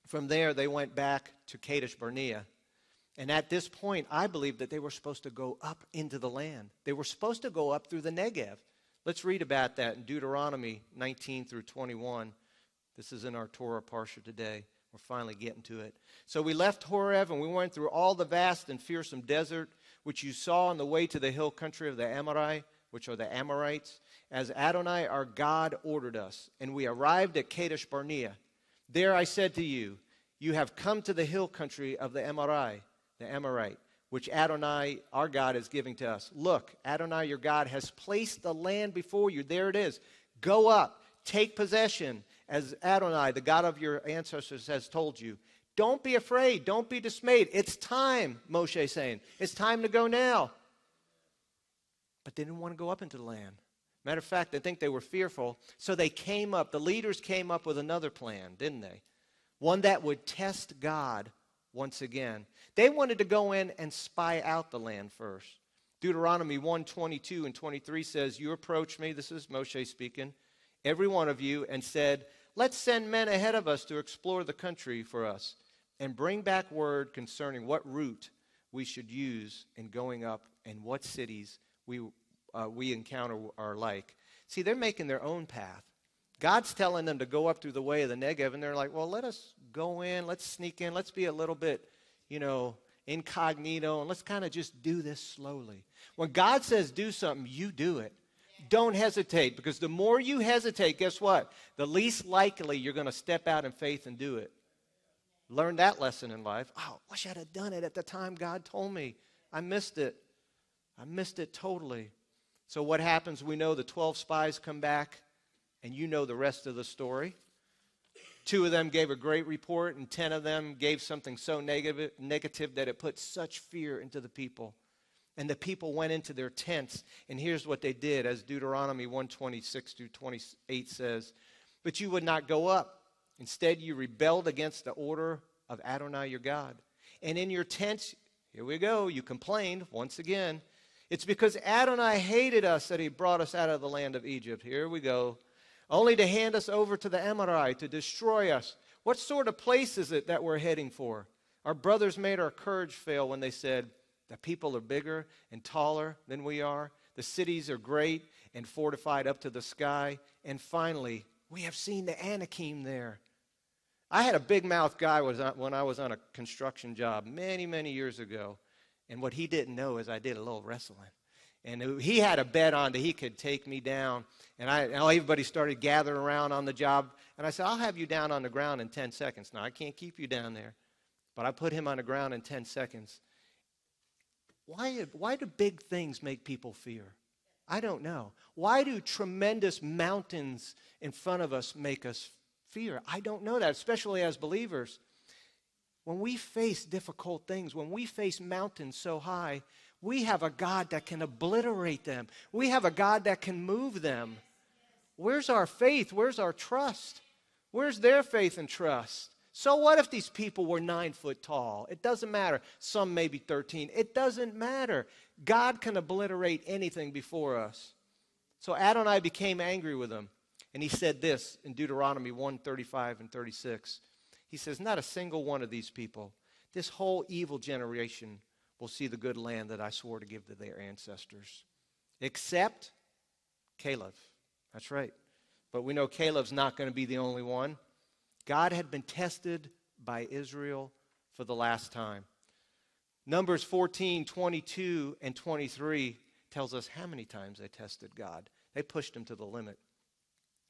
from there they went back to Kadesh Barnea. And at this point, I believe that they were supposed to go up into the land. They were supposed to go up through the Negev. Let's read about that in Deuteronomy 19 through 21. This is in our Torah Parsha today. We're finally getting to it. So we left Horeb, and we went through all the vast and fearsome desert, which you saw on the way to the hill country of the Amorite, which are the Amorites, as Adonai our God ordered us. And we arrived at Kadesh Barnea. There I said to you, you have come to the hill country of the Amorite, which Adonai our God is giving to us. Look, Adonai your God has placed the land before you. There it is. Go up, take possession, as Adonai, the God of your ancestors, has told you. Don't be afraid. Don't be dismayed. It's time, Moshe saying. It's time to go now. But they didn't want to go up into the land. Matter of fact, I think they were fearful. So they came up. The leaders came up with another plan, didn't they? One that would test God once again. They wanted to go in and spy out the land first. Deuteronomy 1:22 and 23 says, you approached me, this is Moshe speaking, every one of you, and said, let's send men ahead of us to explore the country for us and bring back word concerning what route we should use in going up and what cities we encounter are like. See, they're making their own path. God's telling them to go up through the way of the Negev, and they're like, well, let us go in, let's sneak in, let's be a little bit, incognito, and let's kind of just do this slowly. When God says do something, you do it. Don't hesitate, because the more you hesitate, guess what? The least likely you're going to step out in faith and do it. Learn that lesson in life. Oh, wish I'd have done it at the time God told me. I missed it. I missed it totally. So what happens? We know the 12 spies come back, and you know the rest of the story. 2 of them gave a great report, and 10 of them gave something so negative that it put such fear into the people. And the people went into their tents, and here's what they did, as Deuteronomy 1:26 through 28 says, but you would not go up. Instead, you rebelled against the order of Adonai your God. And in your tents, here we go, you complained once again. It's because Adonai hated us that he brought us out of the land of Egypt. Here we go. Only to hand us over to the Amorite, to destroy us. What sort of place is it that we're heading for? Our brothers made our courage fail when they said, the people are bigger and taller than we are. The cities are great and fortified up to the sky. And finally, we have seen the Anakim there. I had a big-mouthed guy when I was on a construction job many, many years ago. And what he didn't know is I did a little wrestling. And he had a bet on that he could take me down. And everybody started gathering around on the job. And I said, I'll have you down on the ground in 10 seconds. Now, I can't keep you down there. But I put him on the ground in 10 seconds. Why do big things make people fear? I don't know. Why do tremendous mountains in front of us make us fear? I don't know that, especially as believers. When we face difficult things, when we face mountains so high, we have a God that can obliterate them. We have a God that can move them. Where's our faith? Where's our trust? Where's their faith and trust? So what if these people were 9 foot tall? It doesn't matter. Some may be 13. It doesn't matter. God can obliterate anything before us. So Adonai became angry with them. And he said this in Deuteronomy 1:35 and 36. He says, not a single one of these people, this whole evil generation, will see the good land that I swore to give to their ancestors. Except Caleb. That's right. But we know Caleb's not going to be the only one. God had been tested by Israel for the last time. Numbers 14:22 and 23 tells us how many times they tested God. They pushed him to the limit.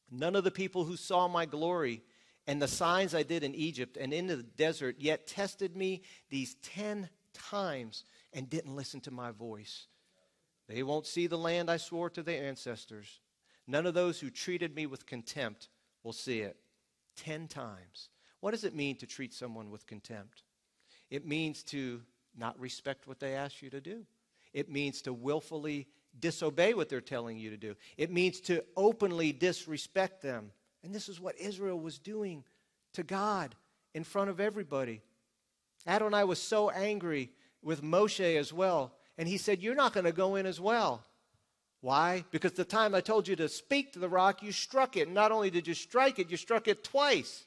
None of the people who saw my glory and the signs I did in Egypt and in the desert yet tested me these 10 times and didn't listen to my voice. They won't see the land I swore to their ancestors. None of those who treated me with contempt will see it. 10 times. What does it mean to treat someone with contempt? It means to not respect what they ask you to do. It means to willfully disobey what they're telling you to do. It means to openly disrespect them. And this is what Israel was doing to God in front of everybody. Adonai was so angry with Moshe as well. And he said, you're not going to go in as well. Why? Because the time I told you to speak to the rock, you struck it. And not only did you strike it, you struck it twice.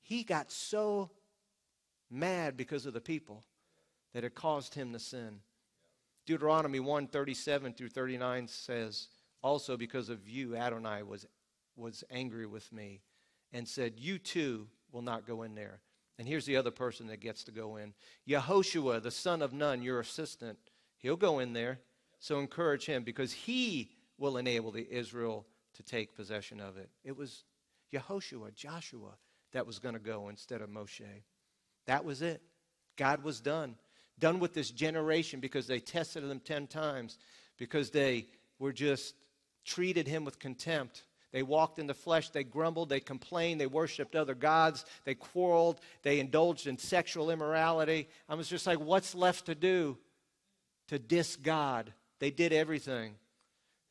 He got so mad because of the people that it caused him to sin. Deuteronomy 1:37 through 39 says, also because of you, Adonai was angry with me and said, you too will not go in there. And here's the other person that gets to go in. Yehoshua, the son of Nun, your assistant, he'll go in there. So encourage him because he will enable the Israel to take possession of it. It was Yehoshua, Joshua, that was going to go instead of Moshe. That was it. God was done. Done with this generation because they tested him 10 times, because they were just treated him with contempt. They walked in the flesh, they grumbled, they complained, they worshiped other gods, they quarreled, they indulged in sexual immorality. I was just like, what's left to do to diss God? They did everything.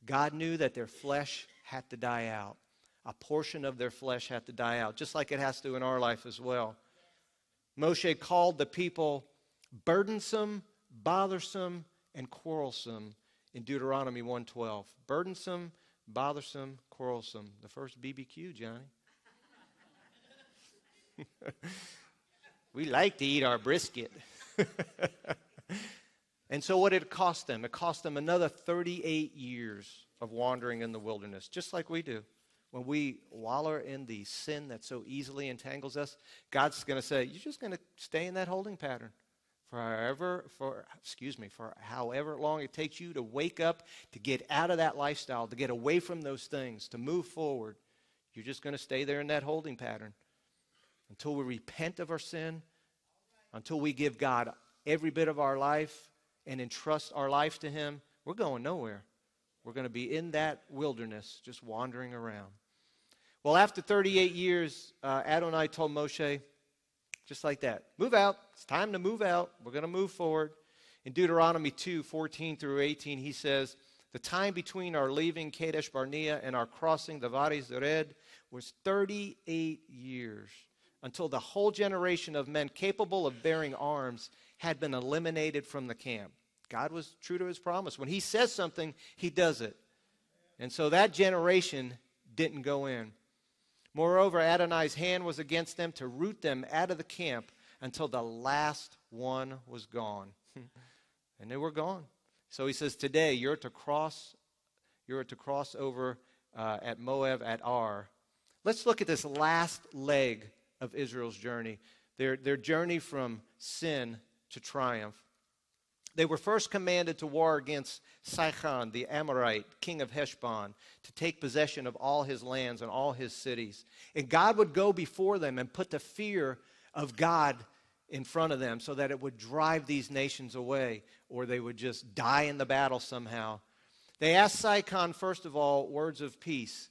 God knew that their flesh had to die out. A portion of their flesh had to die out, just like it has to in our life as well. Moshe called the people burdensome, bothersome, and quarrelsome in Deuteronomy 1:12. Burdensome, bothersome, quarrelsome. The first BBQ, Johnny. We like to eat our brisket. And so what did it cost them? It cost them another 38 years of wandering in the wilderness, just like we do. When we wallow in the sin that so easily entangles us, God's going to say, you're just going to stay in that holding pattern for however long it takes you to wake up, to get out of that lifestyle, to get away from those things, to move forward. You're just going to stay there in that holding pattern until we repent of our sin, until we give God every bit of our life and entrust our life to him. We're going nowhere. We're going to be in that wilderness, just wandering around. Well, after 38 years, Adonai told Moshe, just like that, move out. It's time to move out. We're going to move forward. In Deuteronomy 2:14 through 18, he says, the time between our leaving Kadesh Barnea and our crossing the Vadi Zered was 38 years, until the whole generation of men capable of bearing arms had been eliminated from the camp. God was true to his promise. When he says something, he does it. And so that generation didn't go in. Moreover, Adonai's hand was against them to root them out of the camp until the last one was gone. And they were gone. So he says, today you're to cross over at Moab at Ar. Let's look at this last leg of Israel's journey, their journey from sin to triumph. They were first commanded to war against Sihon, the Amorite, king of Heshbon, to take possession of all his lands and all his cities. And God would go before them and put the fear of God in front of them so that it would drive these nations away, or they would just die in the battle somehow. They asked Sihon, first of all, words of peace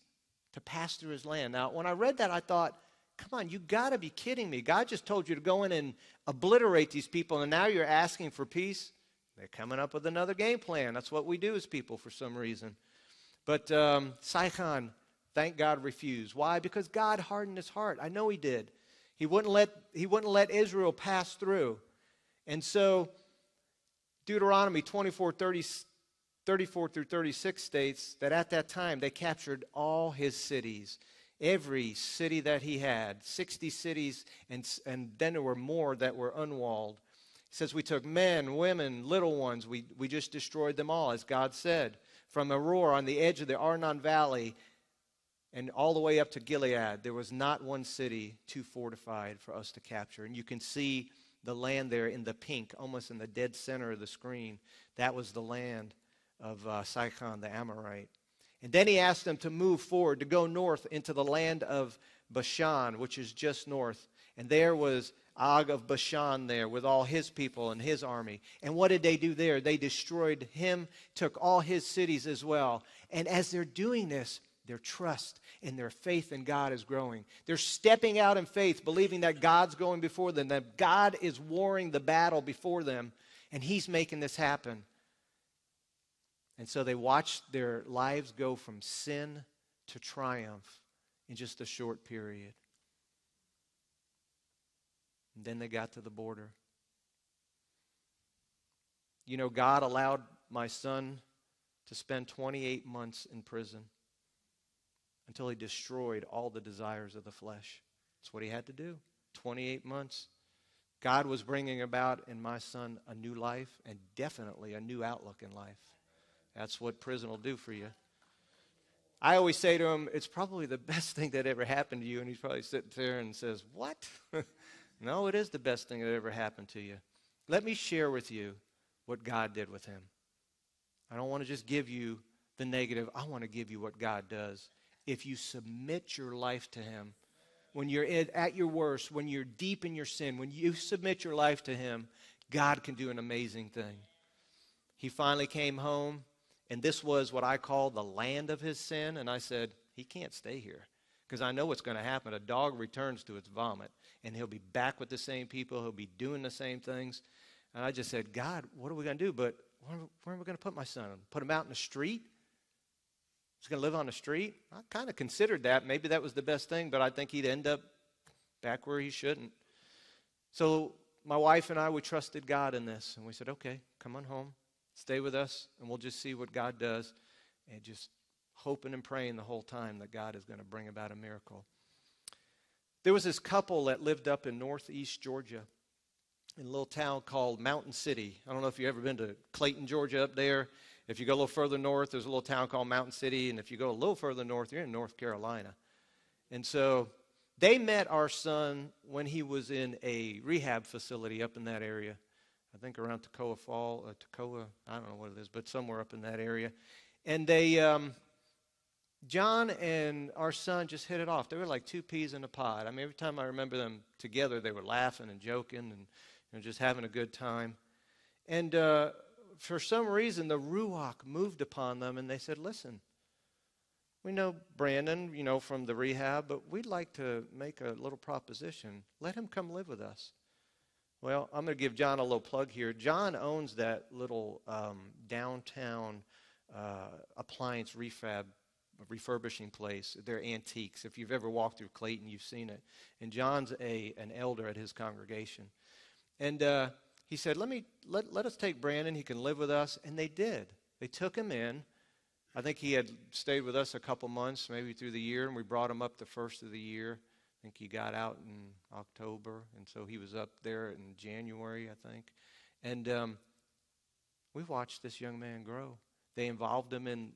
to pass through his land. Now, when I read that, I thought, come on, you got to be kidding me. God just told you to go in and obliterate these people, and now you're asking for peace? They're coming up with another game plan. That's what we do as people for some reason. But Sihon, thank God, refused. Why? Because God hardened his heart. I know he did. He wouldn't let Israel pass through. And so Deuteronomy 24:34 through 36 states that at that time they captured all his cities, every city that he had, 60 cities, and then there were more that were unwalled. He says, we took men, women, little ones. We just destroyed them all, as God said. From Aroer on the edge of the Arnon Valley and all the way up to Gilead, there was not one city too fortified for us to capture. And you can see the land there in the pink, almost in the dead center of the screen. That was the land of Sihon, the Amorite. And then he asked them to move forward, to go north into the land of Bashan, which is just north. And there was Og of Bashan there with all his people and his army. And what did they do there? They destroyed him, took all his cities as well. And as they're doing this, their trust and their faith in God is growing. They're stepping out in faith, believing that God's going before them, that God is warring the battle before them, and he's making this happen. And so they watched their lives go from sin to triumph in just a short period. And then they got to the border. You know, God allowed my son to spend 28 months in prison until he destroyed all the desires of the flesh. That's what he had to do. 28 months. God was bringing about in my son a new life and definitely a new outlook in life. That's what prison will do for you. I always say to him, it's probably the best thing that ever happened to you. And he's probably sitting there and says, what? No, it is the best thing that ever happened to you. Let me share with you what God did with him. I don't want to just give you the negative. I want to give you what God does. If you submit your life to him, when you're at your worst, when you're deep in your sin, when you submit your life to him, God can do an amazing thing. He finally came home, and this was what I call the land of his sin. And I said, he can't stay here because I know what's going to happen. A dog returns to its vomit, and he'll be back with the same people. He'll be doing the same things. And I just said, God, what are we going to do? But where are we going to put my son? Put him out in the street? He's going to live on the street? I kind of considered that. Maybe that was the best thing, but I think he'd end up back where he shouldn't. So my wife and I, we trusted God in this. And we said, okay, come on home. Stay with us, and we'll just see what God does. And just hoping and praying the whole time that God is going to bring about a miracle. There was this couple that lived up in northeast Georgia in a little town called Mountain City. I don't know if you've ever been to Clayton, Georgia up there. If you go a little further north, there's a little town called Mountain City. And if you go a little further north, you're in North Carolina. And so they met our son when he was in a rehab facility up in that area. I think around Toccoa, I don't know what it is, but somewhere up in that area. And they, John and our son just hit it off. They were like two peas in a pod. I mean, every time I remember them together, they were laughing and joking and just having a good time. And for some reason, the Ruach moved upon them, and they said, listen, we know Brandon, from the rehab, but we'd like to make a little proposition. Let him come live with us. Well, I'm going to give John a little plug here. John owns that little downtown appliance refurbishing place. They're antiques. If you've ever walked through Clayton, you've seen it. And John's an elder at his congregation. And he said, let us take Brandon. He can live with us. And they did. They took him in. I think he had stayed with us a couple months, maybe through the year, and we brought him up the first of the year. I think he got out in October, and so he was up there in January, I think. And we watched this young man grow. They involved him in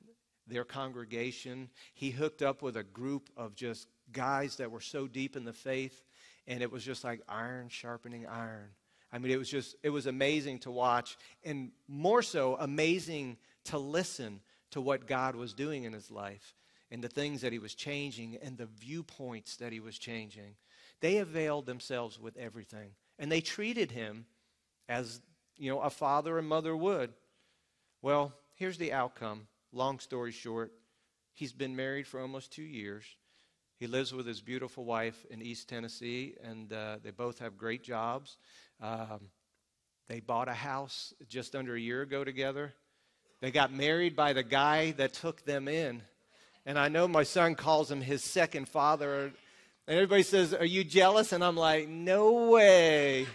their congregation. He hooked up with a group of just guys that were so deep in the faith, and it was just like iron sharpening iron. I mean, it was amazing to watch, and more so amazing to listen to what God was doing in his life and the things that he was changing and the viewpoints that he was changing. They availed themselves with everything, and they treated him as, a father and mother would. Well, here's the outcome. Long story short, he's been married for almost 2 years. He lives with his beautiful wife in East Tennessee, and they both have great jobs. They bought a house just under a year ago together. They got married by the guy that took them in. And I know my son calls him his second father. And everybody says, are you jealous? And I'm like, no way.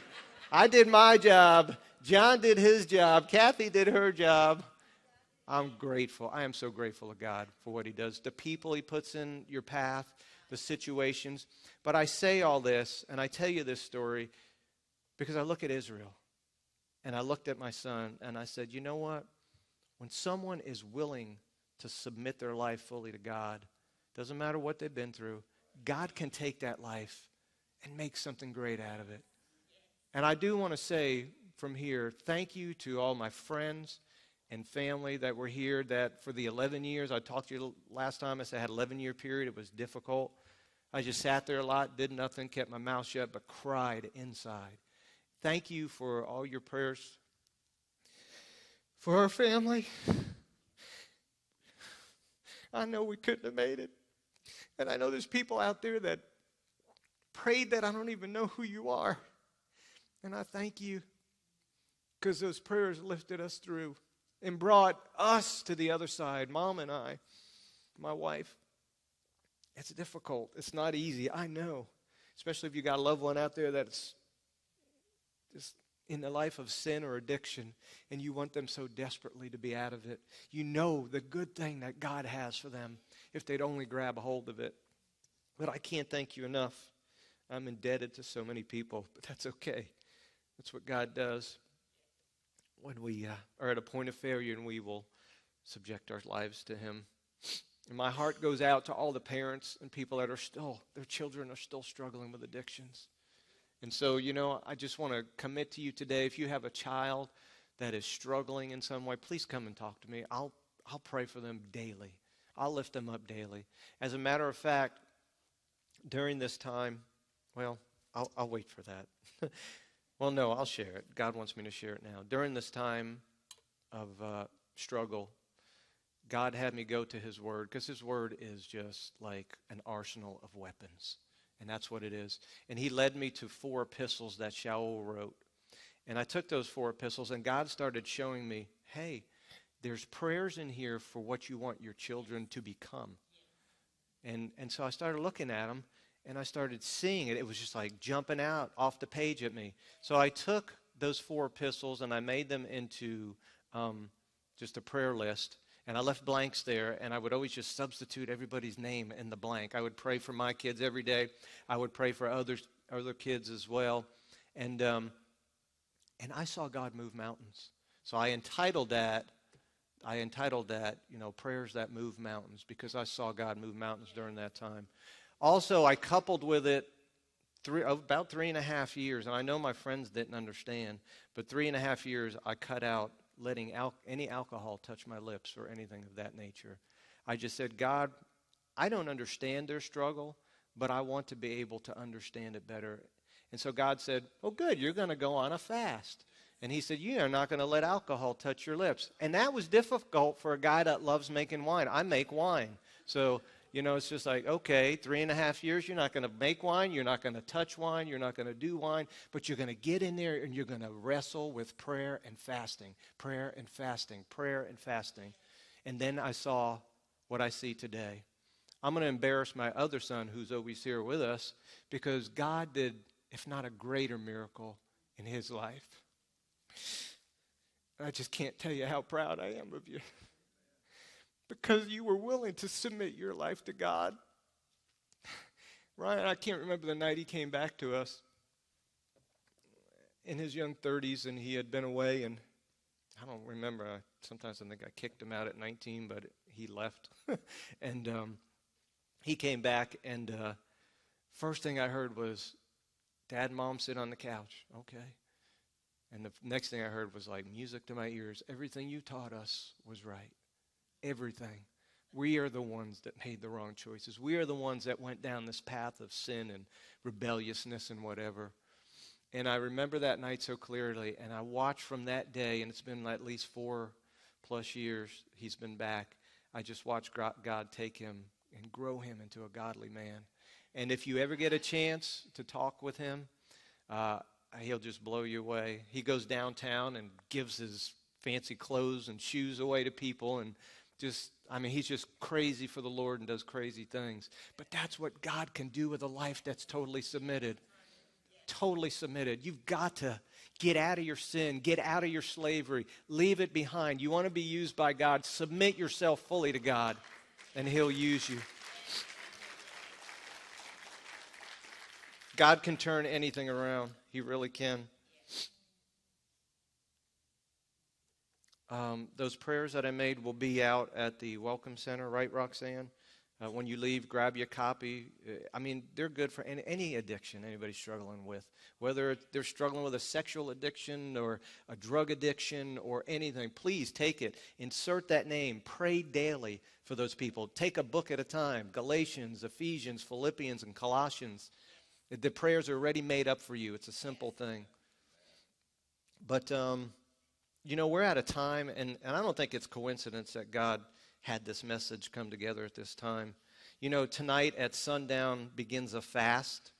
I did my job. John did his job. Kathy did her job. I'm grateful. I am so grateful to God for what he does. The people he puts in your path, the situations. But I say all this, and I tell you this story, because I look at Israel. And I looked at my son, and I said, you know what? When someone is willing to submit their life fully to God, doesn't matter what they've been through, God can take that life and make something great out of it. And I do want to say from here, thank you to all my friends and family that were here, that for the 11 years, I talked to you last time, I said I had an 11-year period, it was difficult. I just sat there a lot, did nothing, kept my mouth shut, but cried inside. Thank you for all your prayers for our family. I know we couldn't have made it. And I know there's people out there that prayed that I don't even know who you are. And I thank you because those prayers lifted us through and brought us to the other side, Mom and I, my wife. It's difficult. It's not easy. I know, especially if you got a loved one out there that's just in the life of sin or addiction, and you want them so desperately to be out of it. You know the good thing that God has for them if they'd only grab a hold of it. But I can't thank you enough. I'm indebted to so many people, but that's okay. That's what God does when we are at a point of failure, and we will subject our lives to Him. And my heart goes out to all the parents and people that are still, their children are still struggling with addictions. And so, I just want to commit to you today, if you have a child that is struggling in some way, please come and talk to me. I'll pray for them daily. I'll lift them up daily. As a matter of fact, during this time, well, I'll wait for that. Well, no, I'll share it. God wants me to share it now. During this time of struggle, God had me go to His Word, because His Word is just like an arsenal of weapons. And that's what it is. And He led me to 4 epistles that Shaul wrote. And I took those 4 epistles, and God started showing me, hey, there's prayers in here for what you want your children to become. And so I started looking at them, and I started seeing it. It was just like jumping out off the page at me. So I took those 4 epistles, and I made them into just a prayer list. And I left blanks there, and I would always just substitute everybody's name in the blank. I would pray for my kids every day. I would pray for other kids as well. And I saw God move mountains. So I entitled that, Prayers That Move Mountains, because I saw God move mountains during that time. Also, I coupled with it about 3.5 years, and I know my friends didn't understand, but 3.5 years I cut out letting any alcohol touch my lips or anything of that nature. I just said, God, I don't understand their struggle, but I want to be able to understand it better. And so God said, oh, good, you're going to go on a fast. And He said, you are not going to let alcohol touch your lips. And that was difficult for a guy that loves making wine. I make wine. So, it's just like, okay, 3.5 years, you're not going to make wine, you're not going to touch wine, you're not going to do wine, but you're going to get in there and you're going to wrestle with prayer and fasting, prayer and fasting, prayer and fasting. And then I saw what I see today. I'm going to embarrass my other son who's always here with us, because God did, if not a greater miracle in his life. I just can't tell you how proud I am of you, because you were willing to submit your life to God. Ryan, I can't remember the night he came back to us in his young 30s, and he had been away, and I don't remember. Sometimes I think I kicked him out at 19, but he left. And he came back, and first thing I heard was, Dad and Mom sit on the couch. Okay. And the next thing I heard was like music to my ears. Everything you taught us was right. Everything. We are the ones that made the wrong choices. We are the ones that went down this path of sin and rebelliousness and whatever. And I remember that night so clearly, and I watched from that day, and it's been at least 4+ years he's been back. I just watched God take him and grow him into a godly man. And if you ever get a chance to talk with him, he'll just blow you away. He goes downtown and gives his fancy clothes and shoes away to people, and he's just crazy for the Lord and does crazy things. But that's what God can do with a life that's totally submitted. Totally submitted. You've got to get out of your sin, get out of your slavery, leave it behind. You want to be used by God, submit yourself fully to God, and He'll use you. God can turn anything around. He really can. Those prayers that I made will be out at the Welcome Center, right, Roxanne? When you leave, grab your copy. I mean, they're good for any addiction anybody's struggling with, whether they're struggling with a sexual addiction or a drug addiction or anything. Please take it. Insert that name. Pray daily for those people. Take a book at a time. Galatians, Ephesians, Philippians, and Colossians. The prayers are already made up for you. It's a simple thing. But, we're at a time, and I don't think it's coincidence that God had this message come together at this time. Tonight at sundown begins a fast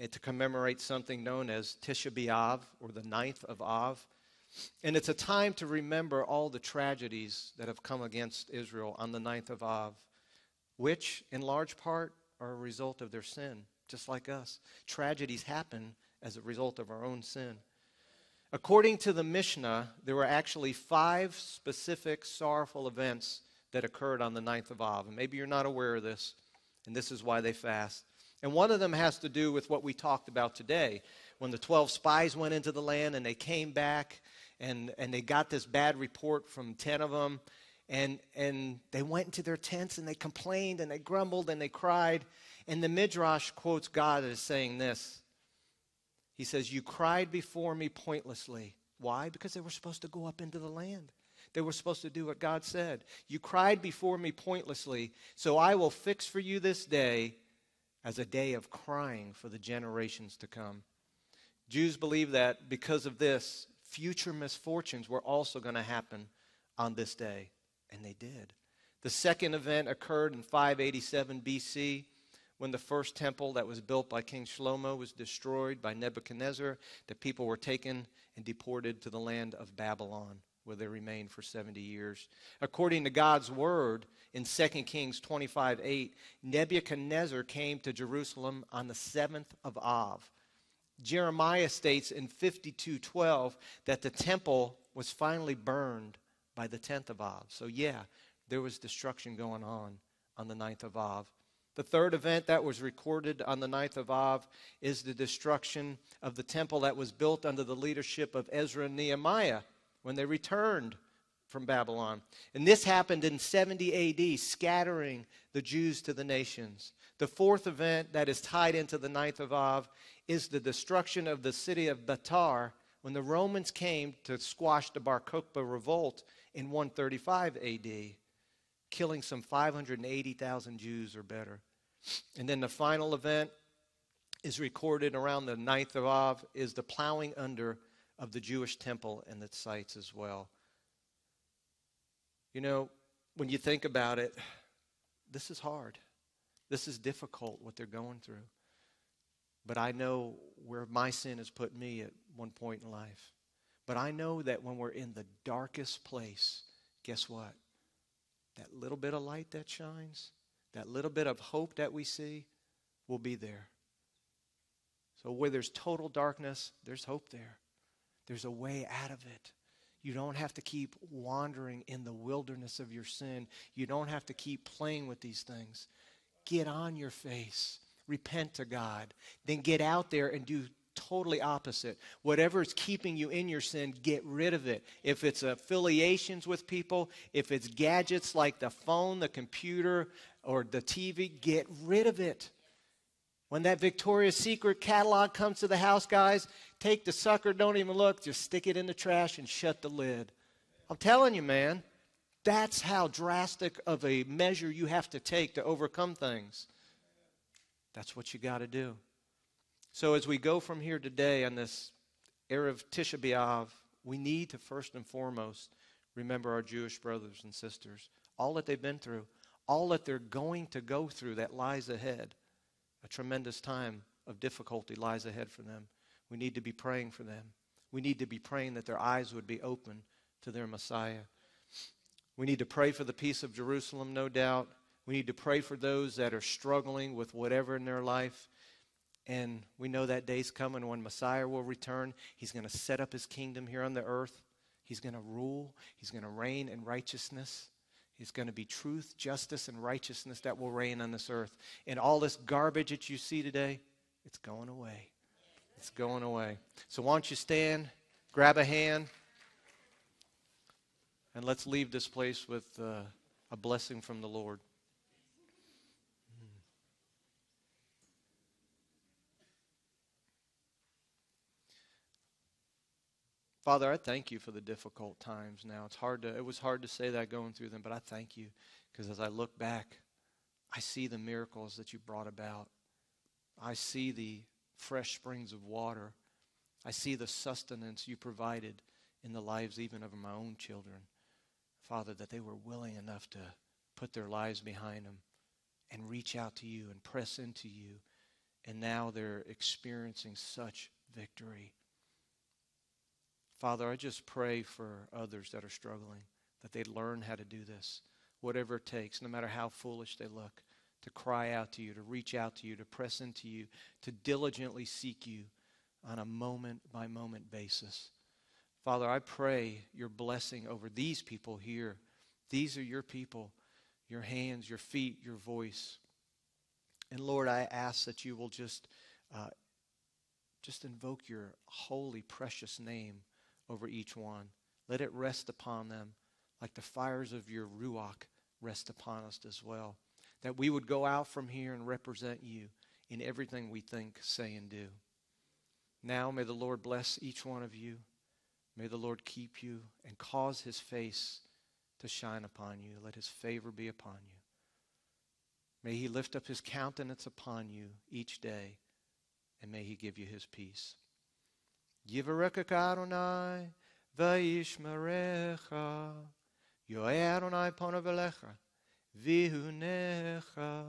to commemorate something known as Tisha B'Av, or the 9th of Av. And it's a time to remember all the tragedies that have come against Israel on the 9th of Av, which in large part are a result of their sin, just like us. Tragedies happen as a result of our own sin. According to the Mishnah, there were actually 5 specific sorrowful events that occurred on the 9th of Av. And maybe you're not aware of this, and this is why they fast. And one of them has to do with what we talked about today, when the 12 spies went into the land and they came back and they got this bad report from 10 of them, and they went into their tents and they complained and they grumbled and they cried. And the Midrash quotes God as saying this. He says, "You cried before me pointlessly." Why? Because they were supposed to go up into the land. They were supposed to do what God said. "You cried before me pointlessly, so I will fix for you this day as a day of crying for the generations to come." Jews believe that because of this, future misfortunes were also going to happen on this day, and they did. The second event occurred in 587 BC, when the first temple that was built by King Shlomo was destroyed by Nebuchadnezzar. The people were taken and deported to the land of Babylon, where they remained for 70 years. According to God's word in 2 Kings 25:8, Nebuchadnezzar came to Jerusalem on the 7th of Av. Jeremiah states in 52:12 that the temple was finally burned by the 10th of Av. So there was destruction going on the 9th of Av. The third event that was recorded on the 9th of Av is the destruction of the temple that was built under the leadership of Ezra and Nehemiah when they returned from Babylon. And this happened in 70 AD, scattering the Jews to the nations. The fourth event that is tied into the 9th of Av is the destruction of the city of Batar when the Romans came to squash the Bar Kokhba revolt in 135 AD, killing some 580,000 Jews or better. And then the final event is recorded around the 9th of Av is the plowing under of the Jewish temple and its sites as well. When you think about it, this is hard. This is difficult, what they're going through. But I know where my sin has put me at one point in life. But I know that when we're in the darkest place, guess what? That little bit of light that shines, that little bit of hope that we see will be there. So where there's total darkness, there's hope there. There's a way out of it. You don't have to keep wandering in the wilderness of your sin. You don't have to keep playing with these things. Get on your face. Repent to God. Then get out there and do totally opposite. Whatever is keeping you in your sin, get rid of it. If it's affiliations with people, if it's gadgets like the phone, the computer, or the TV, get rid of it. When that Victoria's Secret catalog comes to the house, guys, take the sucker, don't even look, just stick it in the trash and shut the lid. I'm telling you, man, that's how drastic of a measure you have to take to overcome things. That's what you got to do. So as we go from here today on this era of Tisha B'Av, we need to first and foremost remember our Jewish brothers and sisters, all that they've been through, all that they're going to go through that lies ahead. A tremendous time of difficulty lies ahead for them. We need to be praying for them. We need to be praying that their eyes would be open to their Messiah. We need to pray for the peace of Jerusalem, no doubt. We need to pray for those that are struggling with whatever in their life. And we know that day's coming when Messiah will return. He's going to set up his kingdom here on the earth. He's going to rule. He's going to reign in righteousness. It's going to be truth, justice, and righteousness that will reign on this earth. And all this garbage that you see today, it's going away. It's going away. So why don't you stand, grab a hand, and let's leave this place with a blessing from the Lord. Father, I thank you for the difficult times now. It was hard to say that going through them, but I thank you because as I look back, I see the miracles that you brought about. I see the fresh springs of water. I see the sustenance you provided in the lives even of my own children. Father, that they were willing enough to put their lives behind them and reach out to you and press into you. And now they're experiencing such victory. Father, I just pray for others that are struggling, that they learn how to do this, whatever it takes, no matter how foolish they look, to cry out to you, to reach out to you, to press into you, to diligently seek you on a moment-by-moment basis. Father, I pray your blessing over these people here. These are your people, your hands, your feet, your voice. And Lord, I ask that you will just invoke your holy, precious name over each one. Let it rest upon them like the fires of your Ruach rest upon us as well. That we would go out from here and represent you in everything we think, say, and do. Now may the Lord bless each one of you. May the Lord keep you and cause his face to shine upon you. Let his favor be upon you. May he lift up his countenance upon you each day, and may he give you his peace. Yivarekach Adonai v'yishmerecha, Yoeh Adonai panav elecha v'hunecha,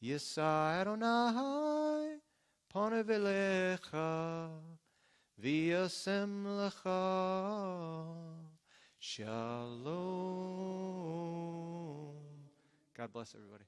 Yisai Adonai panav elecha v'yasem lecha shalom. God bless everybody.